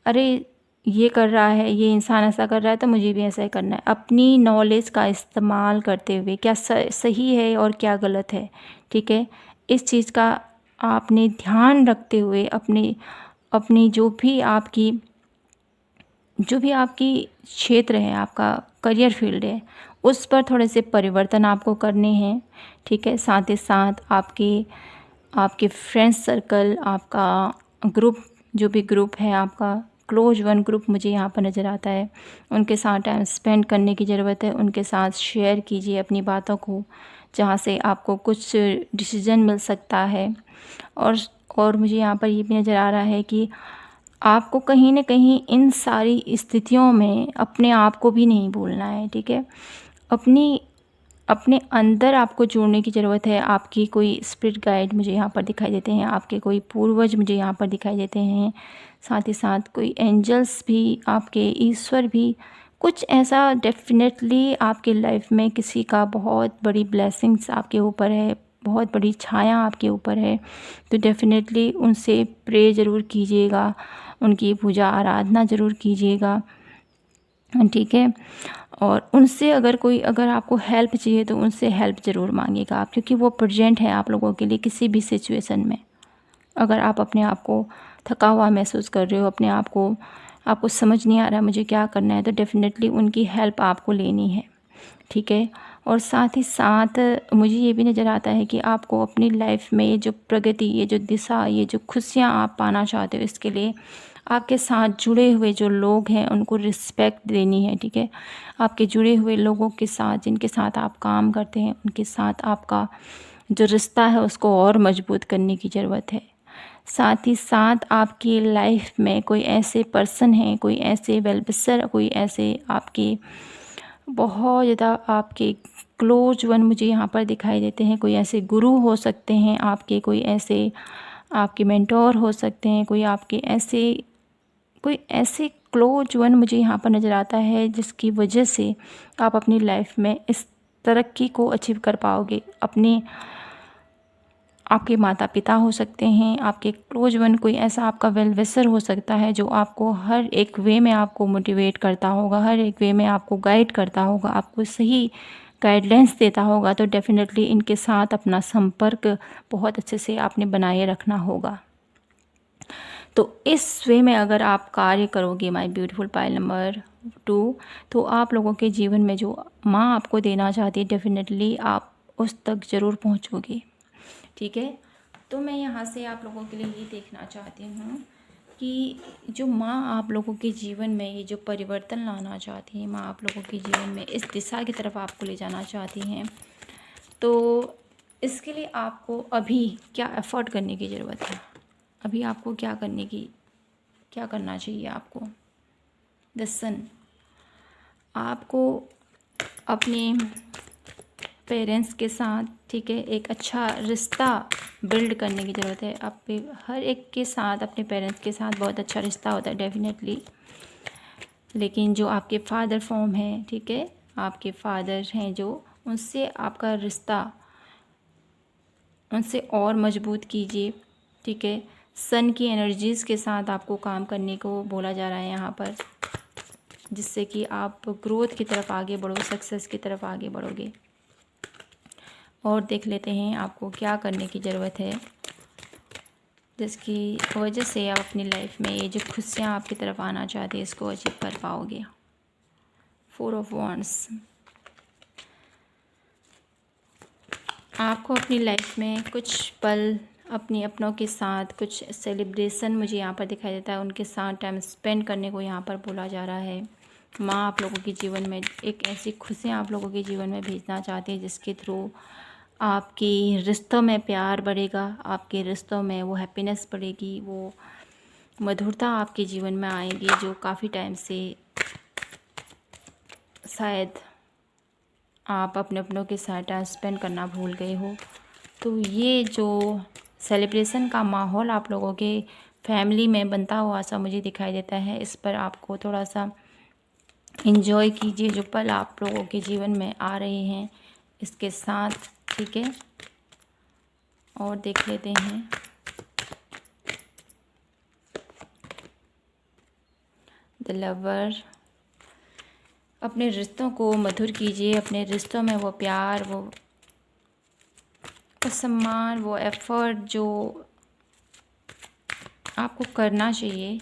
[SPEAKER 1] अरे ये कर रहा है, ये इंसान ऐसा कर रहा है तो मुझे भी ऐसा ही करना है। अपनी नॉलेज का इस्तेमाल करते हुए क्या सही है और क्या गलत है, ठीक है, इस चीज़ का आपने ध्यान रखते हुए अपनी अपनी जो भी आपकी क्षेत्र है, आपका करियर फील्ड है, उस पर थोड़े से परिवर्तन आपको करने हैं। ठीक है, साथ ही साथ आपके आपके फ्रेंड्स सर्कल, आपका ग्रुप, जो भी ग्रुप है आपका क्लोज वन ग्रुप मुझे यहाँ पर नज़र आता है, उनके साथ टाइम स्पेंड करने की ज़रूरत है। उनके साथ शेयर कीजिए अपनी बातों को, जहाँ से आपको कुछ डिसीजन मिल सकता है। और और मुझे यहाँ पर ये भी नज़र आ रहा है कि आपको कहीं न कहीं इन सारी स्थितियों में अपने आप को भी नहीं भूलना है। ठीक है, अपनी अपने अंदर आपको जोड़ने की ज़रूरत है। आपकी कोई स्पिरिट गाइड मुझे यहाँ पर दिखाई देते हैं, आपके कोई पूर्वज मुझे यहाँ पर दिखाई देते हैं, साथ ही साथ कोई एंजल्स भी, आपके ईश्वर भी, कुछ ऐसा डेफिनेटली आपके लाइफ में किसी का बहुत बड़ी ब्लेसिंग्स आपके ऊपर है, बहुत बड़ी छाया आपके ऊपर है, तो डेफिनेटली उनसे प्रे ज़रूर कीजिएगा, उनकी पूजा आराधना ज़रूर कीजिएगा। ठीक है, और उनसे अगर आपको हेल्प चाहिए तो उनसे हेल्प ज़रूर मांगिएगा आप, क्योंकि वो प्रेजेंट है आप लोगों के लिए किसी भी सिचुएशन में। अगर आप अपने आप को थका हुआ महसूस कर रहे हो, अपने आप को आपको समझ नहीं आ रहा मुझे क्या करना है, तो डेफ़िनेटली उनकी हेल्प आपको लेनी है। ठीक है, और साथ ही साथ मुझे ये भी नज़र आता है कि आपको अपनी लाइफ में ये जो प्रगति, ये जो दिशा, ये जो खुशियाँ आप पाना चाहते हो, इसके लिए आपके साथ जुड़े हुए जो लोग हैं उनको रिस्पेक्ट देनी है। ठीक है, आपके जुड़े हुए लोगों के साथ, जिनके साथ आप काम करते हैं, उनके साथ आपका जो रिश्ता है उसको और मजबूत करने की ज़रूरत है। साथ ही साथ आपकी लाइफ में कोई ऐसे पर्सन हैं, कोई ऐसे वेल विशर, कोई ऐसे आपके बहुत ज़्यादा आपके क्लोज वन मुझे यहाँ पर दिखाई देते हैं। कोई ऐसे गुरु हो सकते हैं आपके, कोई ऐसे आपके मेंटोर हो सकते हैं, कोई ऐसे क्लोज वन मुझे यहाँ पर नज़र आता है जिसकी वजह से आप अपनी लाइफ में इस तरक्की को अचीव कर पाओगे। आपके माता पिता हो सकते हैं, आपके क्लोज वन कोई ऐसा आपका वेल विशर हो सकता है जो आपको हर एक वे में आपको मोटिवेट करता होगा, हर एक वे में आपको गाइड करता होगा, आपको सही गाइडलाइंस देता होगा। तो डेफ़िनेटली इनके साथ अपना संपर्क बहुत अच्छे से आपने बनाए रखना होगा। तो इस वे में अगर आप कार्य करोगे माय ब्यूटीफुल पायल नंबर 2, तो आप लोगों के जीवन में जो माँ आपको देना चाहती है, डेफ़िनेटली आप उस तक ज़रूर पहुँचोगे। ठीक है, तो मैं यहाँ से आप लोगों के लिए ये देखना चाहती हूँ कि जो माँ आप लोगों के जीवन में ये जो परिवर्तन लाना चाहती है, माँ आप लोगों के जीवन में इस दिशा की तरफ आपको ले जाना चाहती हैं, तो इसके लिए आपको अभी क्या एफ़र्ट करने की ज़रूरत है, अभी आपको क्या करना चाहिए आपको। लिसन, आपको अपने पेरेंट्स के साथ, ठीक है, एक अच्छा रिश्ता बिल्ड करने की ज़रूरत है। आप हर एक के साथ, अपने पेरेंट्स के साथ बहुत अच्छा रिश्ता होता है डेफिनेटली, लेकिन जो आपके फादर फॉर्म है, ठीक है, आपके फादर हैं जो, उनसे आपका रिश्ता, उनसे और मजबूत कीजिए। ठीक है, सन की एनर्जीज़ के साथ आपको काम करने को बोला जा रहा है यहाँ पर, जिससे कि आप ग्रोथ की तरफ आगे बढ़ो, सक्सेस की तरफ आगे बढ़ोगे। और देख लेते हैं आपको क्या करने की ज़रूरत है जिसकी वजह से आप अपनी लाइफ में ये जो खुशियाँ आपकी तरफ आना चाहते हैं इसको अचीव कर पाओगे। 4 ऑफ वॉन्ड्स, आपको अपनी लाइफ में कुछ पल अपने अपनों के साथ, कुछ सेलिब्रेशन मुझे यहाँ पर दिखाई देता है, उनके साथ टाइम स्पेंड करने को यहाँ पर बोला जा रहा है। माँ आप लोगों के जीवन में एक ऐसी खुशियाँ आप लोगों के जीवन में भेजना चाहती है जिसके थ्रू आपकी रिश्तों में प्यार बढ़ेगा, आपके रिश्तों में वो हैप्पीनेस बढ़ेगी, वो मधुरता आपके जीवन में आएगी, जो काफ़ी टाइम से शायद आप अपने अपनों के साथ टाइम स्पेंड करना भूल गए हो। तो ये जो सेलिब्रेशन का माहौल आप लोगों के फैमिली में बनता हुआ सा मुझे दिखाई देता है, इस पर आपको थोड़ा सा एंजॉय कीजिए जो पल आप लोगों के जीवन में आ रहे हैं इसके साथ, ठीक है। और देख लेते हैं द लवर। अपने रिश्तों को मधुर कीजिए, अपने रिश्तों में वो प्यार, वो सम्मान, वो एफर्ट जो आपको करना चाहिए,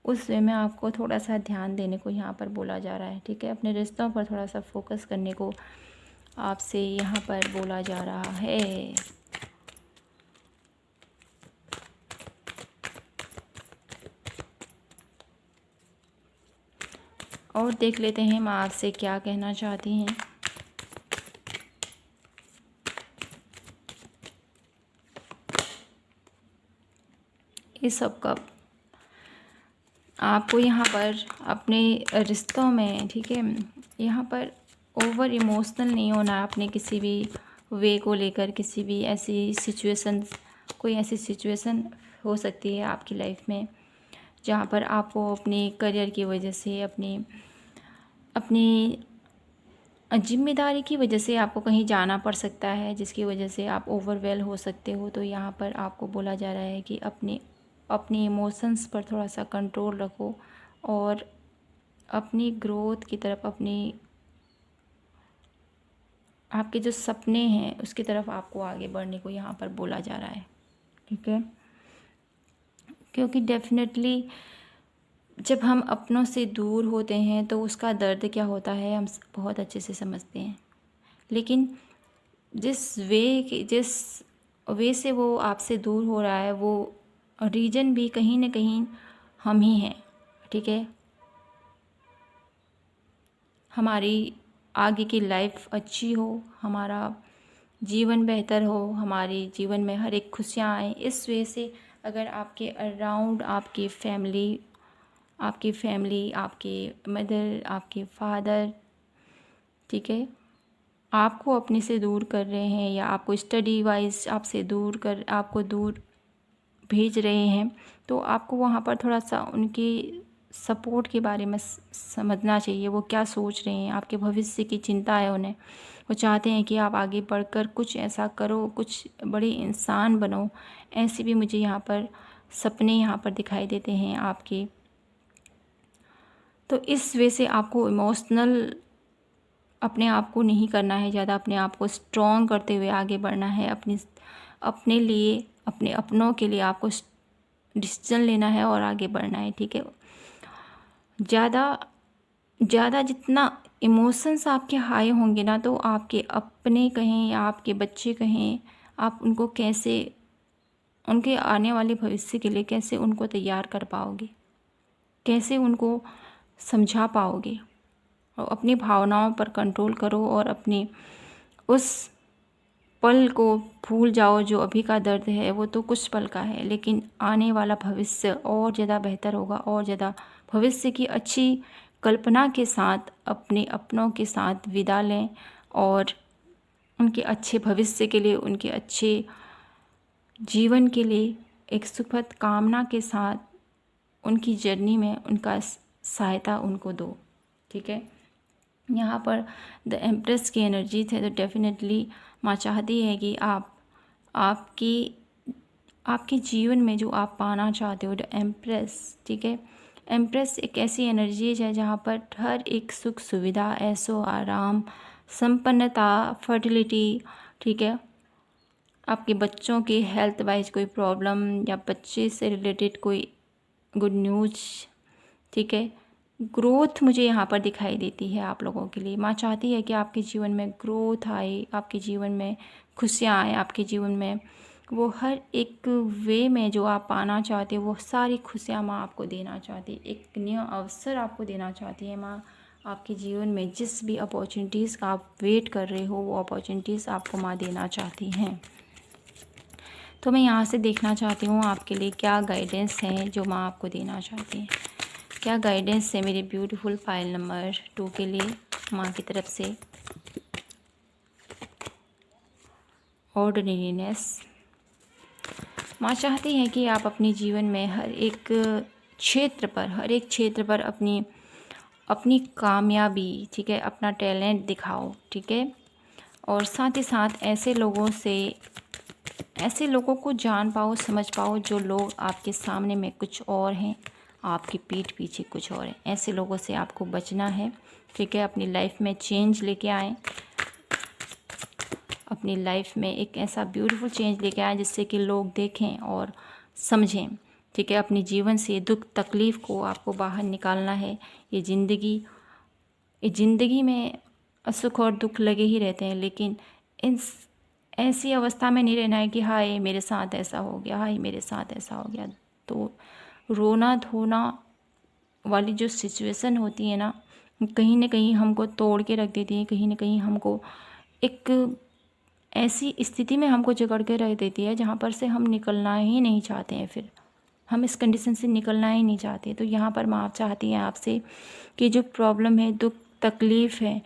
[SPEAKER 1] उस वे में आपको थोड़ा सा ध्यान देने को यहाँ पर बोला जा रहा है, ठीक है। अपने रिश्तों पर थोड़ा सा फोकस करने को आपसे यहाँ पर बोला जा रहा है। और देख लेते हैं माँ आपसे क्या कहना चाहती हैं। इस सब का आपको यहाँ पर अपने रिश्तों में, ठीक है, यहाँ पर ओवर इमोशनल नहीं होना है अपने किसी भी वे को लेकर। किसी भी ऐसी सिचुएशन, कोई ऐसी सिचुएशन हो सकती है आपकी लाइफ में जहाँ पर आपको अपने करियर की वजह से, अपनी जिम्मेदारी की वजह से आपको कहीं जाना पड़ सकता है, जिसकी वजह से आप ओवरवेल हो सकते हो। तो यहाँ पर आपको बोला जा रहा है कि अपने इमोशंस पर थोड़ा सा कंट्रोल रखो और अपनी ग्रोथ की तरफ, आपके जो सपने हैं उसकी तरफ आपको आगे बढ़ने को यहाँ पर बोला जा रहा है, ठीक है। क्योंकि डेफिनेटली जब हम अपनों से दूर होते हैं तो उसका दर्द क्या होता है हम बहुत अच्छे से समझते हैं। लेकिन जिस वे से वो आपसे दूर हो रहा है, वो रीज़न भी कहीं ना कहीं हम ही हैं, ठीक है। हमारी आगे की लाइफ अच्छी हो, हमारा जीवन बेहतर हो, हमारे जीवन में हर एक खुशियाँ आएँ, इस वजह से अगर आपके अराउंड आपकी फैमिली, आपके मदर, आपके फादर, ठीक है, आपको अपने से दूर कर रहे हैं या आपको स्टडी वाइज आपको दूर भेज रहे हैं, तो आपको वहाँ पर थोड़ा सा उनके सपोर्ट के बारे में समझना चाहिए। वो क्या सोच रहे हैं, आपके भविष्य की चिंता है उन्हें। वो चाहते हैं कि आप आगे बढ़कर कुछ ऐसा करो, कुछ बड़े इंसान बनो। ऐसे भी मुझे यहाँ पर सपने यहाँ पर दिखाई देते हैं आपके। तो इस वजह से आपको इमोशनल अपने आप को नहीं करना है ज़्यादा, अपने आप को स्ट्रॉन्ग करते हुए आगे बढ़ना है। अपने लिए, अपने अपनों के लिए आपको डिसीजन लेना है और आगे बढ़ना है, ठीक है। ज़्यादा जितना इमोशंस आपके हाई होंगे ना, तो आपके अपने कहें या आपके बच्चे कहें, आप उनको कैसे, उनके आने वाले भविष्य के लिए कैसे उनको तैयार कर पाओगे, कैसे उनको समझा पाओगे। और अपनी भावनाओं पर कंट्रोल करो और अपने उस पल को भूल जाओ। जो अभी का दर्द है वो तो कुछ पल का है, लेकिन आने वाला भविष्य और ज़्यादा बेहतर होगा, और ज़्यादा भविष्य की अच्छी कल्पना के साथ अपने अपनों के साथ विदा लें और उनके अच्छे भविष्य के लिए, उनके अच्छे जीवन के लिए एक सुखद कामना के साथ उनकी जर्नी में उनका सहायता उनको दो, ठीक है। यहाँ पर द एम्प्रेस की एनर्जी थे, तो डेफिनेटली माँ चाहती है कि आपके जीवन में जो आप पाना चाहते हो, द एम्प्रेस, ठीक है। एम्प्रेस एक ऐसी एनर्जी है जहाँ पर हर एक सुख सुविधा, ऐशो आराम, संपन्नता, फर्टिलिटी, ठीक है। आपके बच्चों की हेल्थ वाइज कोई प्रॉब्लम या बच्चे से रिलेटेड कोई गुड न्यूज़, ठीक है। ग्रोथ मुझे यहाँ पर दिखाई देती है आप लोगों के लिए। माँ चाहती है कि आपके जीवन में ग्रोथ आए, आपके जीवन में खुशियाँ आए, आपके जीवन में वो हर एक वे में जो आप पाना चाहते हो वो सारी खुशियाँ माँ आपको देना चाहती है। एक नया अवसर आपको देना चाहती है माँ आपके जीवन में। जिस भी अपॉर्चुनिटीज़ का आप वेट कर रहे हो वो अपॉर्चुनिटीज़ आपको माँ देना चाहती हैं। तो मैं यहाँ से देखना चाहती हूँ आपके लिए क्या गाइडेंस है जो माँ आपको देना चाहती है। क्या गाइडेंस है मेरे ब्यूटीफुल पाइल नंबर 2 के लिए माँ की तरफ से। ऑर्डिनरीनेस। माँ चाहती हैं कि आप अपने जीवन में हर एक क्षेत्र पर अपनी कामयाबी, ठीक है, अपना टैलेंट दिखाओ, ठीक है। और साथ ही साथ ऐसे लोगों को जान पाओ, समझ पाओ जो लोग आपके सामने में कुछ और हैं, आपकी पीठ पीछे कुछ और है। ऐसे लोगों से आपको बचना है, ठीक है। अपनी लाइफ में चेंज लेके आएँ, अपनी लाइफ में एक ऐसा ब्यूटीफुल चेंज लेके आएँ जिससे कि लोग देखें और समझें, ठीक है। अपने जीवन से दुख तकलीफ़ को आपको बाहर निकालना है। ये ज़िंदगी में सुख और दुख लगे ही रहते हैं, लेकिन ऐसी अवस्था में नहीं रहना है कि हाय मेरे साथ ऐसा हो गया, हाय मेरे साथ ऐसा हो गया। तो रोना धोना वाली जो सिचुएशन होती है ना कहीं हमको तोड़ के रख देती है, कहीं ना कहीं हमको एक ऐसी स्थिति में हमको जकड़ के रख देती है जहाँ पर से हम निकलना ही नहीं चाहते हैं। फिर हम इस कंडीशन से निकलना ही नहीं चाहते। तो यहाँ पर माँ चाहती हैं आपसे कि जो प्रॉब्लम है, दुख तकलीफ़ है,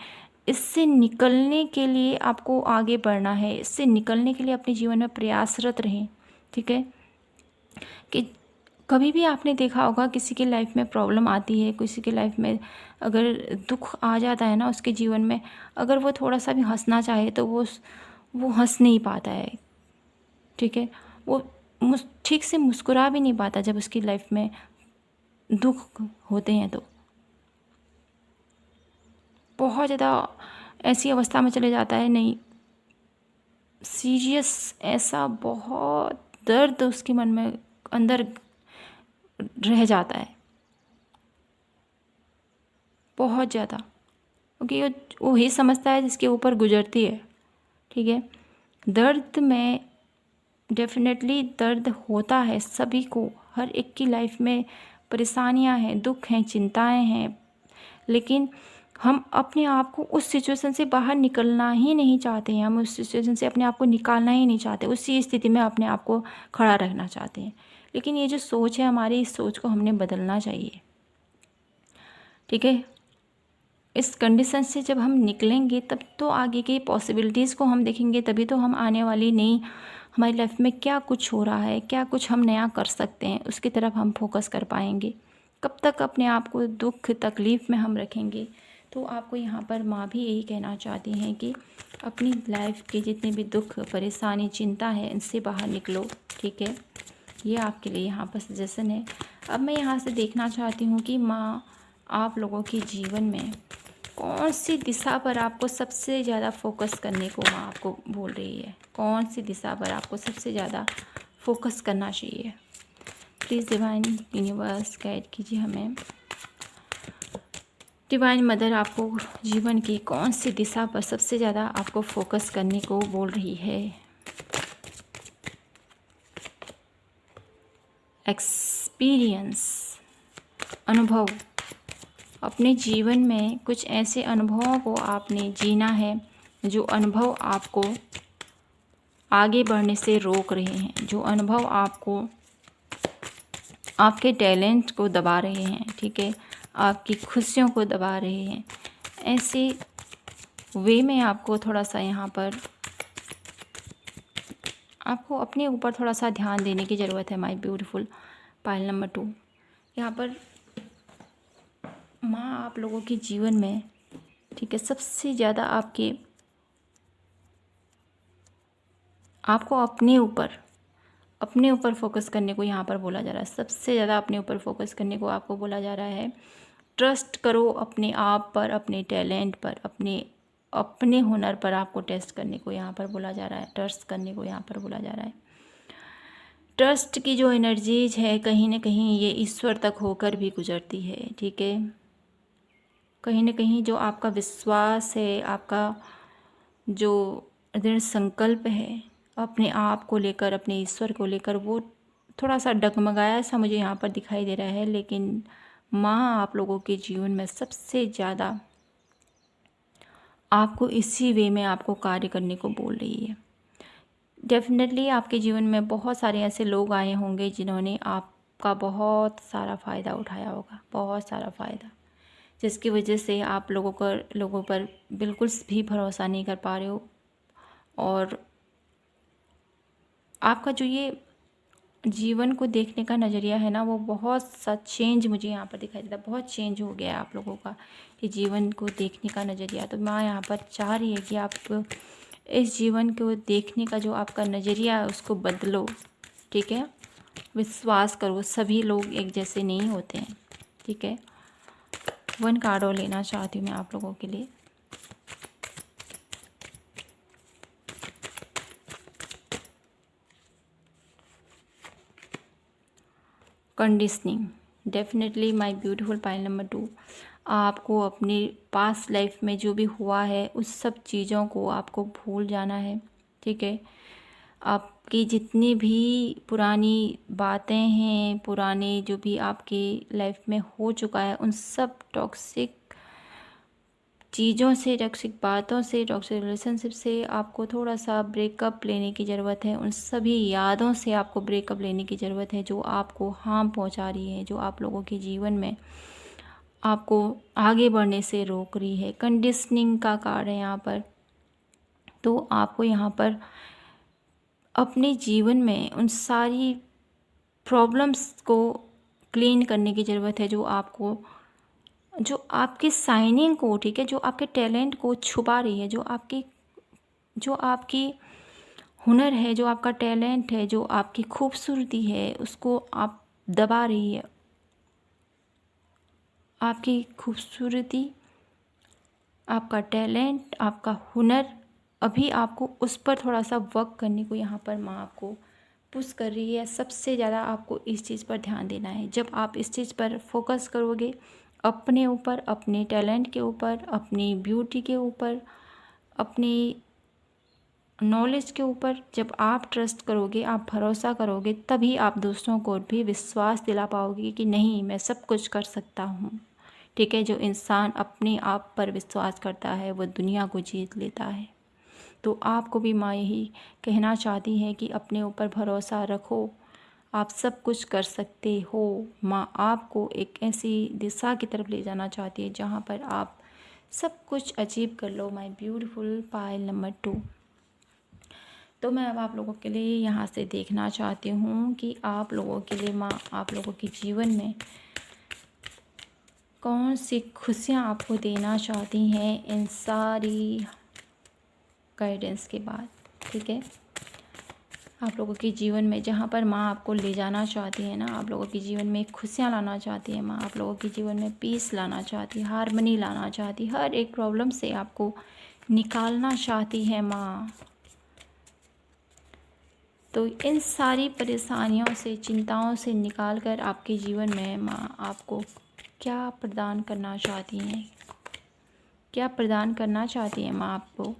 [SPEAKER 1] इससे निकलने के लिए आपको आगे बढ़ना है। इससे निकलने के लिए अपने जीवन में प्रयासरत रहें, ठीक है। कि कभी भी आपने देखा होगा किसी की लाइफ में प्रॉब्लम आती है, किसी की लाइफ में अगर दुख आ जाता है ना उसके जीवन में, अगर वो थोड़ा सा भी हंसना चाहे तो वो हंस नहीं पाता है, ठीक है। वो ठीक से मुस्कुरा भी नहीं पाता जब उसकी लाइफ में दुख होते हैं। तो बहुत ज़्यादा ऐसी अवस्था में चले जाता है, नहीं सीरियस, ऐसा बहुत दर्द उसके मन में अंदर रह जाता है बहुत ज़्यादा, क्योंकि वो ही समझता है जिसके ऊपर गुजरती है, ठीक है। दर्द में डेफिनेटली दर्द होता है सभी को, हर एक की लाइफ में परेशानियां हैं, दुख हैं, चिंताएं हैं, लेकिन हम अपने आप को उस सिचुएशन से बाहर निकलना ही नहीं चाहते हैं। हम उस सिचुएशन से अपने आप को निकालना ही नहीं चाहते, उसी स्थिति में अपने आप को खड़ा रखना चाहते हैं। लेकिन ये जो सोच है हमारी, इस सोच को हमने बदलना चाहिए, ठीक है। इस कंडीशन से जब हम निकलेंगे तब तो आगे की पॉसिबिलिटीज़ को हम देखेंगे, तभी तो हम आने वाली नई हमारी लाइफ में क्या कुछ हो रहा है, क्या कुछ हम नया कर सकते हैं, उसकी तरफ हम फोकस कर पाएंगे। कब तक अपने आप को दुख तकलीफ़ में हम रखेंगे। तो आपको यहाँ पर माँ भी यही कहना चाहती हैं कि अपनी लाइफ के जितने भी दुख परेशानी चिंता है इनसे बाहर निकलो, ठीक है। ये आपके लिए यहाँ पर सजेशन है। अब मैं यहाँ से देखना चाहती हूँ कि माँ आप लोगों के जीवन में कौन सी दिशा पर आपको सबसे ज़्यादा फोकस करने को माँ आपको बोल रही है, कौन सी दिशा पर आपको सबसे ज़्यादा फोकस करना चाहिए। प्लीज़ डिवाइन यूनिवर्स गाइड कीजिए हमें। डिवाइन मदर आपको जीवन की कौन सी दिशा पर सबसे ज़्यादा आपको फोकस करने को बोल रही है। एक्सपीरियंस, अनुभव, अपने जीवन में कुछ ऐसे अनुभवों को आपने जीना है जो अनुभव आपको आगे बढ़ने से रोक रहे हैं, जो अनुभव आपको आपके टैलेंट को दबा रहे हैं, ठीक है, आपकी खुशियों को दबा रहे हैं। ऐसे वे में आपको थोड़ा सा यहाँ पर आपको अपने ऊपर थोड़ा सा ध्यान देने की ज़रूरत है। माय ब्यूटीफुल पाइल नंबर 2, यहाँ पर माँ आप लोगों के जीवन में, ठीक है, सबसे ज़्यादा आपको अपने ऊपर फोकस करने को यहाँ पर बोला जा रहा है। सबसे ज़्यादा अपने ऊपर फोकस करने को आपको बोला जा रहा है। ट्रस्ट करो अपने आप पर, अपने टैलेंट पर, अपने हुनर पर आपको टेस्ट करने को यहाँ पर बोला जा रहा है, ट्रस्ट करने को यहाँ पर बोला जा रहा है। ट्रस्ट की जो एनर्जीज है कहीं ना कहीं ये ईश्वर तक होकर भी गुजरती है, ठीक है। कहीं ना कहीं जो आपका विश्वास है, आपका जो दृढ़ संकल्प है अपने आप को लेकर, अपने ईश्वर को लेकर, वो थोड़ा सा डगमगाया सा मुझे यहाँ पर दिखाई दे रहा है। लेकिन माँ आप लोगों के जीवन में सबसे ज़्यादा आपको इसी वे में आपको कार्य करने को बोल रही है। डेफ़िनेटली आपके जीवन में बहुत सारे ऐसे लोग आए होंगे जिन्होंने आपका बहुत सारा फ़ायदा उठाया होगा, बहुत सारा फ़ायदा, जिसकी वजह से आप लोगों पर बिल्कुल भी भरोसा नहीं कर पा रहे हो। और आपका जो ये जीवन को देखने का नज़रिया है ना, वो बहुत सा चेंज मुझे यहाँ पर दिखाई देता है। बहुत चेंज हो गया है आप लोगों का कि जीवन को देखने का नज़रिया। तो माँ यहाँ पर चाह रही है कि आप इस जीवन को देखने का जो आपका नज़रिया है उसको बदलो, ठीक है। विश्वास करो, सभी लोग एक जैसे नहीं होते हैं, ठीक है। 1 कार्ड और लेना चाहती हूँ मैं आप लोगों के लिए। Conditioning, definitely my beautiful pile number 2, आपको अपनी पास्ट लाइफ में जो भी हुआ है उस सब चीज़ों को आपको भूल जाना है, ठीक है। आपकी जितनी भी पुरानी बातें हैं, पुराने जो भी आपकी लाइफ में हो चुका है, उन सब टॉक्सिक चीज़ों से, टॉक्सिक बातों से, टॉक्सिक रिलेशनशिप से आपको थोड़ा सा ब्रेकअप लेने की ज़रूरत है। उन सभी यादों से आपको ब्रेकअप लेने की ज़रूरत है जो आपको हार्म पहुंचा रही है, जो आप लोगों के जीवन में आपको आगे बढ़ने से रोक रही है। कंडीशनिंग का कार्ड है यहाँ पर। तो आपको यहाँ पर अपने जीवन में उन सारी प्रॉब्लम्स को क्लीन करने की ज़रूरत है जो आपके शाइनिंग को, ठीक है, जो आपके टैलेंट को छुपा रही है, जो आपकी हुनर है, जो आपका टैलेंट है, जो आपकी खूबसूरती है, उसको आप दबा रही है। आपकी खूबसूरती, आपका टैलेंट, आपका हुनर, अभी आपको उस पर थोड़ा सा वर्क करने को यहाँ पर माँ आपको पुश कर रही है। सबसे ज़्यादा आपको इस चीज़ पर ध्यान देना है। जब आप इस चीज़ पर फोकस करोगे, अपने ऊपर, अपने टैलेंट के ऊपर, अपनी ब्यूटी के ऊपर, अपनी नॉलेज के ऊपर, जब आप ट्रस्ट करोगे, आप भरोसा करोगे, तभी आप दूसरों को भी विश्वास दिला पाओगे कि नहीं, मैं सब कुछ कर सकता हूँ, ठीक है। जो इंसान अपने आप पर विश्वास करता है वो दुनिया को जीत लेता है। तो आपको भी माँ यही कहना चाहती है कि अपने ऊपर भरोसा रखो, आप सब कुछ कर सकते हो। माँ आपको एक ऐसी दिशा की तरफ ले जाना चाहती है जहाँ पर आप सब कुछ अचीव कर लो। My beautiful pile number 2। तो मैं अब आप लोगों के लिए यहाँ से देखना चाहती हूँ कि आप लोगों के लिए माँ आप लोगों के जीवन में कौन सी खुशियाँ आपको देना चाहती हैं इन सारी गाइडेंस के बाद, ठीक है। आप लोगों के जीवन में जहाँ पर माँ आपको ले जाना चाहती है ना, आप लोगों के जीवन में खुशियाँ लाना चाहती है माँ, आप लोगों के जीवन में पीस लाना चाहती है, हारमनी लाना चाहती है, हर एक प्रॉब्लम से आपको निकालना चाहती है माँ। तो इन सारी परेशानियों से, चिंताओं से निकाल कर आपके जीवन में माँ आपको क्या प्रदान करना चाहती हैं, क्या प्रदान करना चाहती है माँ आपको।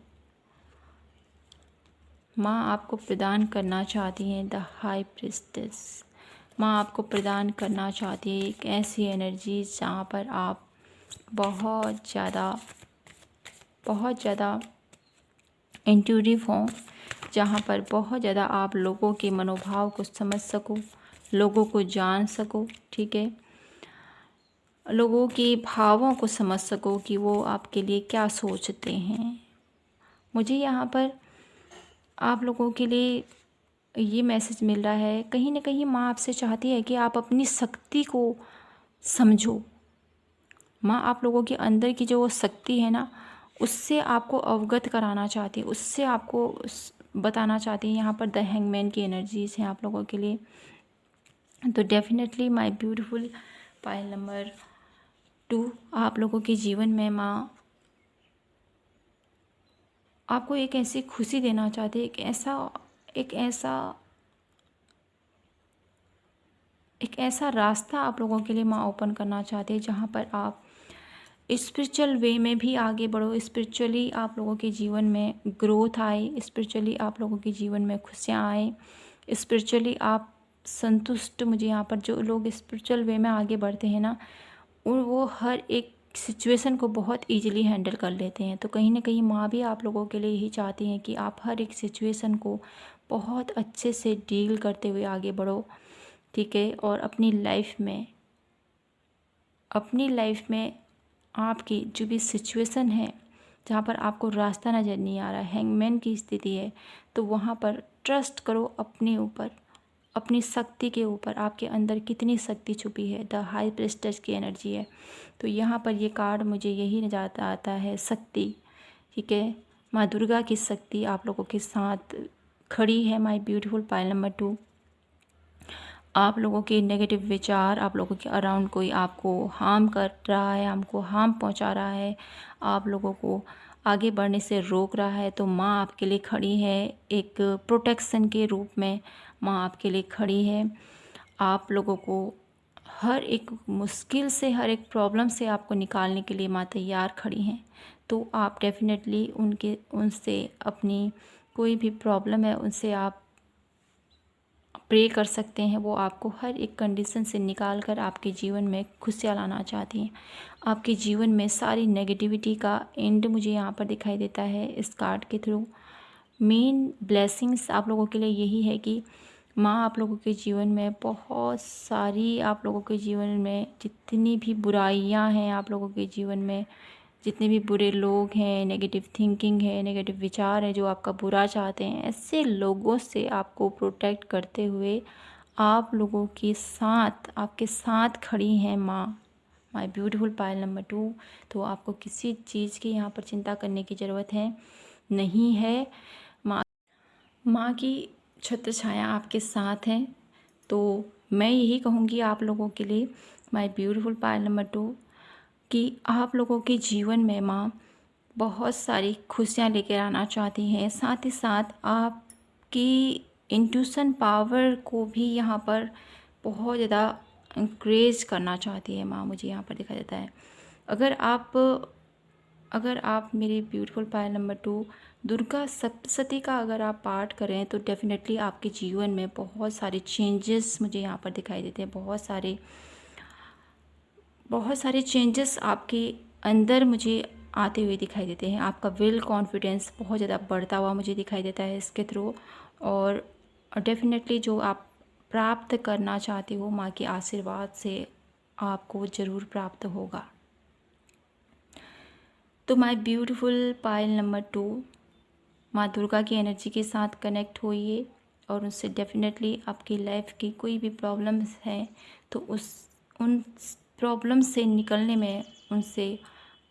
[SPEAKER 1] माँ आपको प्रदान करना चाहती हैं द हाई प्रिस्टेस। माँ आपको प्रदान करना चाहती है एक ऐसी एनर्जी जहाँ पर आप बहुत ज़्यादा इंट्यूटिव हों, जहाँ पर बहुत ज़्यादा आप लोगों के मनोभाव को समझ सको, लोगों को जान सको, ठीक है। लोगों के भावों को समझ सको कि वो आपके लिए क्या सोचते हैं। मुझे यहाँ पर आप लोगों के लिए ये मैसेज मिल रहा है, कहीं ना कहीं माँ आपसे चाहती है कि आप अपनी शक्ति को समझो। माँ आप लोगों के अंदर की जो वो शक्ति है ना, उससे आपको अवगत कराना चाहती है, उससे आपको बताना चाहती है। यहाँ पर द हैंगमैन की एनर्जीज हैं आप लोगों के लिए। तो definitely my beautiful pile number 2, आप लोगों के जीवन में माँ आपको एक ऐसी खुशी देना चाहती है, एक ऐसा रास्ता आप लोगों के लिए माँ ओपन करना चाहती है जहाँ पर आप स्पिरिचुअल वे में भी आगे बढ़ो, स्पिरिचुअली आप लोगों के जीवन में ग्रोथ आए, स्पिरिचुअली आप लोगों के जीवन में खुशियाँ आए, स्पिरिचुअली आप संतुष्ट। मुझे यहाँ पर जो लोग स्पिरिचुअल वे में आगे बढ़ते हैं ना, वो हर एक सिचुएशन को बहुत इजीली हैंडल कर लेते हैं। तो कहीं ना कहीं माँ भी आप लोगों के लिए यही चाहती हैं कि आप हर एक सिचुएशन को बहुत अच्छे से डील करते हुए आगे बढ़ो, ठीक है। और अपनी लाइफ में आपकी जो भी सिचुएशन है, जहाँ पर आपको रास्ता नज़र नहीं आ रहा, हैंगमैन की स्थिति है, तो वहाँ पर ट्रस्ट करो अपने ऊपर, अपनी शक्ति के ऊपर। आपके अंदर कितनी शक्ति छुपी है, द हाई प्रिस्टेस की एनर्जी है। तो यहाँ पर ये कार्ड मुझे यही नजर आता है, शक्ति, ठीक है। माँ दुर्गा की शक्ति आप लोगों के साथ खड़ी है। माय ब्यूटीफुल पाइल नंबर 2, आप लोगों के नेगेटिव विचार, आप लोगों के अराउंड कोई आपको हार्म कर रहा है, हमको हार्म पहुंचा रहा है, आप लोगों को आगे बढ़ने से रोक रहा है, तो माँ आपके लिए खड़ी है। एक प्रोटेक्शन के रूप में माँ आपके लिए खड़ी है। आप लोगों को हर एक मुश्किल से, हर एक प्रॉब्लम से आपको निकालने के लिए माँ तैयार खड़ी हैं। तो आप डेफिनेटली उनसे अपनी कोई भी प्रॉब्लम है उनसे आप प्रे कर सकते हैं। वो आपको हर एक कंडीशन से निकाल कर आपके जीवन में खुशियाँ लाना चाहती हैं। आपके जीवन में सारी नेगेटिविटी का एंड मुझे यहाँ पर दिखाई देता है इस कार्ड के थ्रू। मेन ब्लेसिंग्स आप लोगों के लिए यही है कि माँ आप लोगों के जीवन में बहुत सारी, आप लोगों के जीवन में जितनी भी बुराइयाँ हैं, आप लोगों के जीवन में जितने भी बुरे लोग हैं, नेगेटिव थिंकिंग है, नेगेटिव विचार है जो आपका बुरा चाहते हैं, ऐसे लोगों से आपको प्रोटेक्ट करते हुए आप लोगों के साथ, आपके साथ खड़ी हैं माँ, माय ब्यूटीफुल पायल नंबर 2। तो आपको किसी चीज़ की यहाँ पर चिंता करने की ज़रूरत है नहीं है। माँ की छत्र छाया आपके साथ है। तो मैं यही कहूँगी आप लोगों के लिए, माय ब्यूटीफुल पायल नंबर 2, कि आप लोगों के जीवन में माँ बहुत सारी खुशियाँ लेकर आना चाहती हैं। साथ ही साथ आपकी इंट्यूशन पावर को भी यहाँ पर बहुत ज़्यादा इंक्रेज करना चाहती है माँ, मुझे यहाँ पर दिखाई देता है। अगर आप मेरी beautiful pile number 2 Durga Saptashati का अगर आप पाठ करें तो डेफिनेटली आपके जीवन में बहुत सारे चेंजेस मुझे यहाँ पर दिखाई देते हैं। बहुत सारे चेंजेस आपके अंदर मुझे आते हुए दिखाई देते हैं। आपका विल कॉन्फिडेंस बहुत ज़्यादा बढ़ता हुआ मुझे दिखाई देता है इसके थ्रू। और डेफिनेटली जो आप प्राप्त करना चाहते हो माँ के आशीर्वाद से आपको ज़रूर प्राप्त होगा। तो माय ब्यूटीफुल पायल नंबर 2, माँ दुर्गा की एनर्जी के साथ कनेक्ट होइए और उससे डेफिनेटली आपकी लाइफ की कोई भी प्रॉब्लम्स हैं तो उन प्रॉब्लम से निकलने में उनसे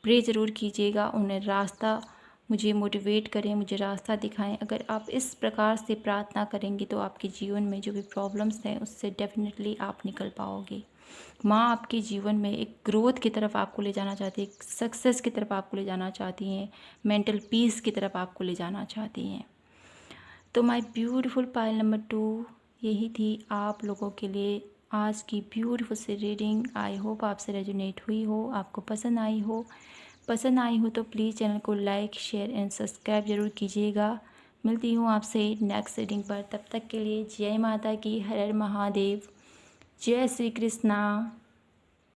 [SPEAKER 1] प्रे ज़रूर कीजिएगा। उन्हें रास्ता, मुझे मोटिवेट करें, मुझे रास्ता दिखाएं। अगर आप इस प्रकार से प्रार्थना करेंगे तो आपके जीवन में जो भी प्रॉब्लम्स हैं उससे डेफिनेटली आप निकल पाओगे। माँ आपके जीवन में एक ग्रोथ की तरफ आपको ले जाना चाहती है, एक सक्सेस की तरफ आपको ले जाना चाहती हैं, मेंटल पीस की तरफ आपको ले जाना चाहती हैं। तो माय ब्यूटीफुल पायल नंबर 2 यही थी आप लोगों के लिए आज की ब्यूटीफुल सी रीडिंग। आई होप आपसे रेजोनेट हुई हो, आपको पसंद आई हो तो प्लीज़ चैनल को लाइक, शेयर एंड सब्सक्राइब ज़रूर कीजिएगा। मिलती हूँ आपसे नेक्स्ट रीडिंग पर, तब तक के लिए जय माता की, हर हर महादेव, जय श्री कृष्णा।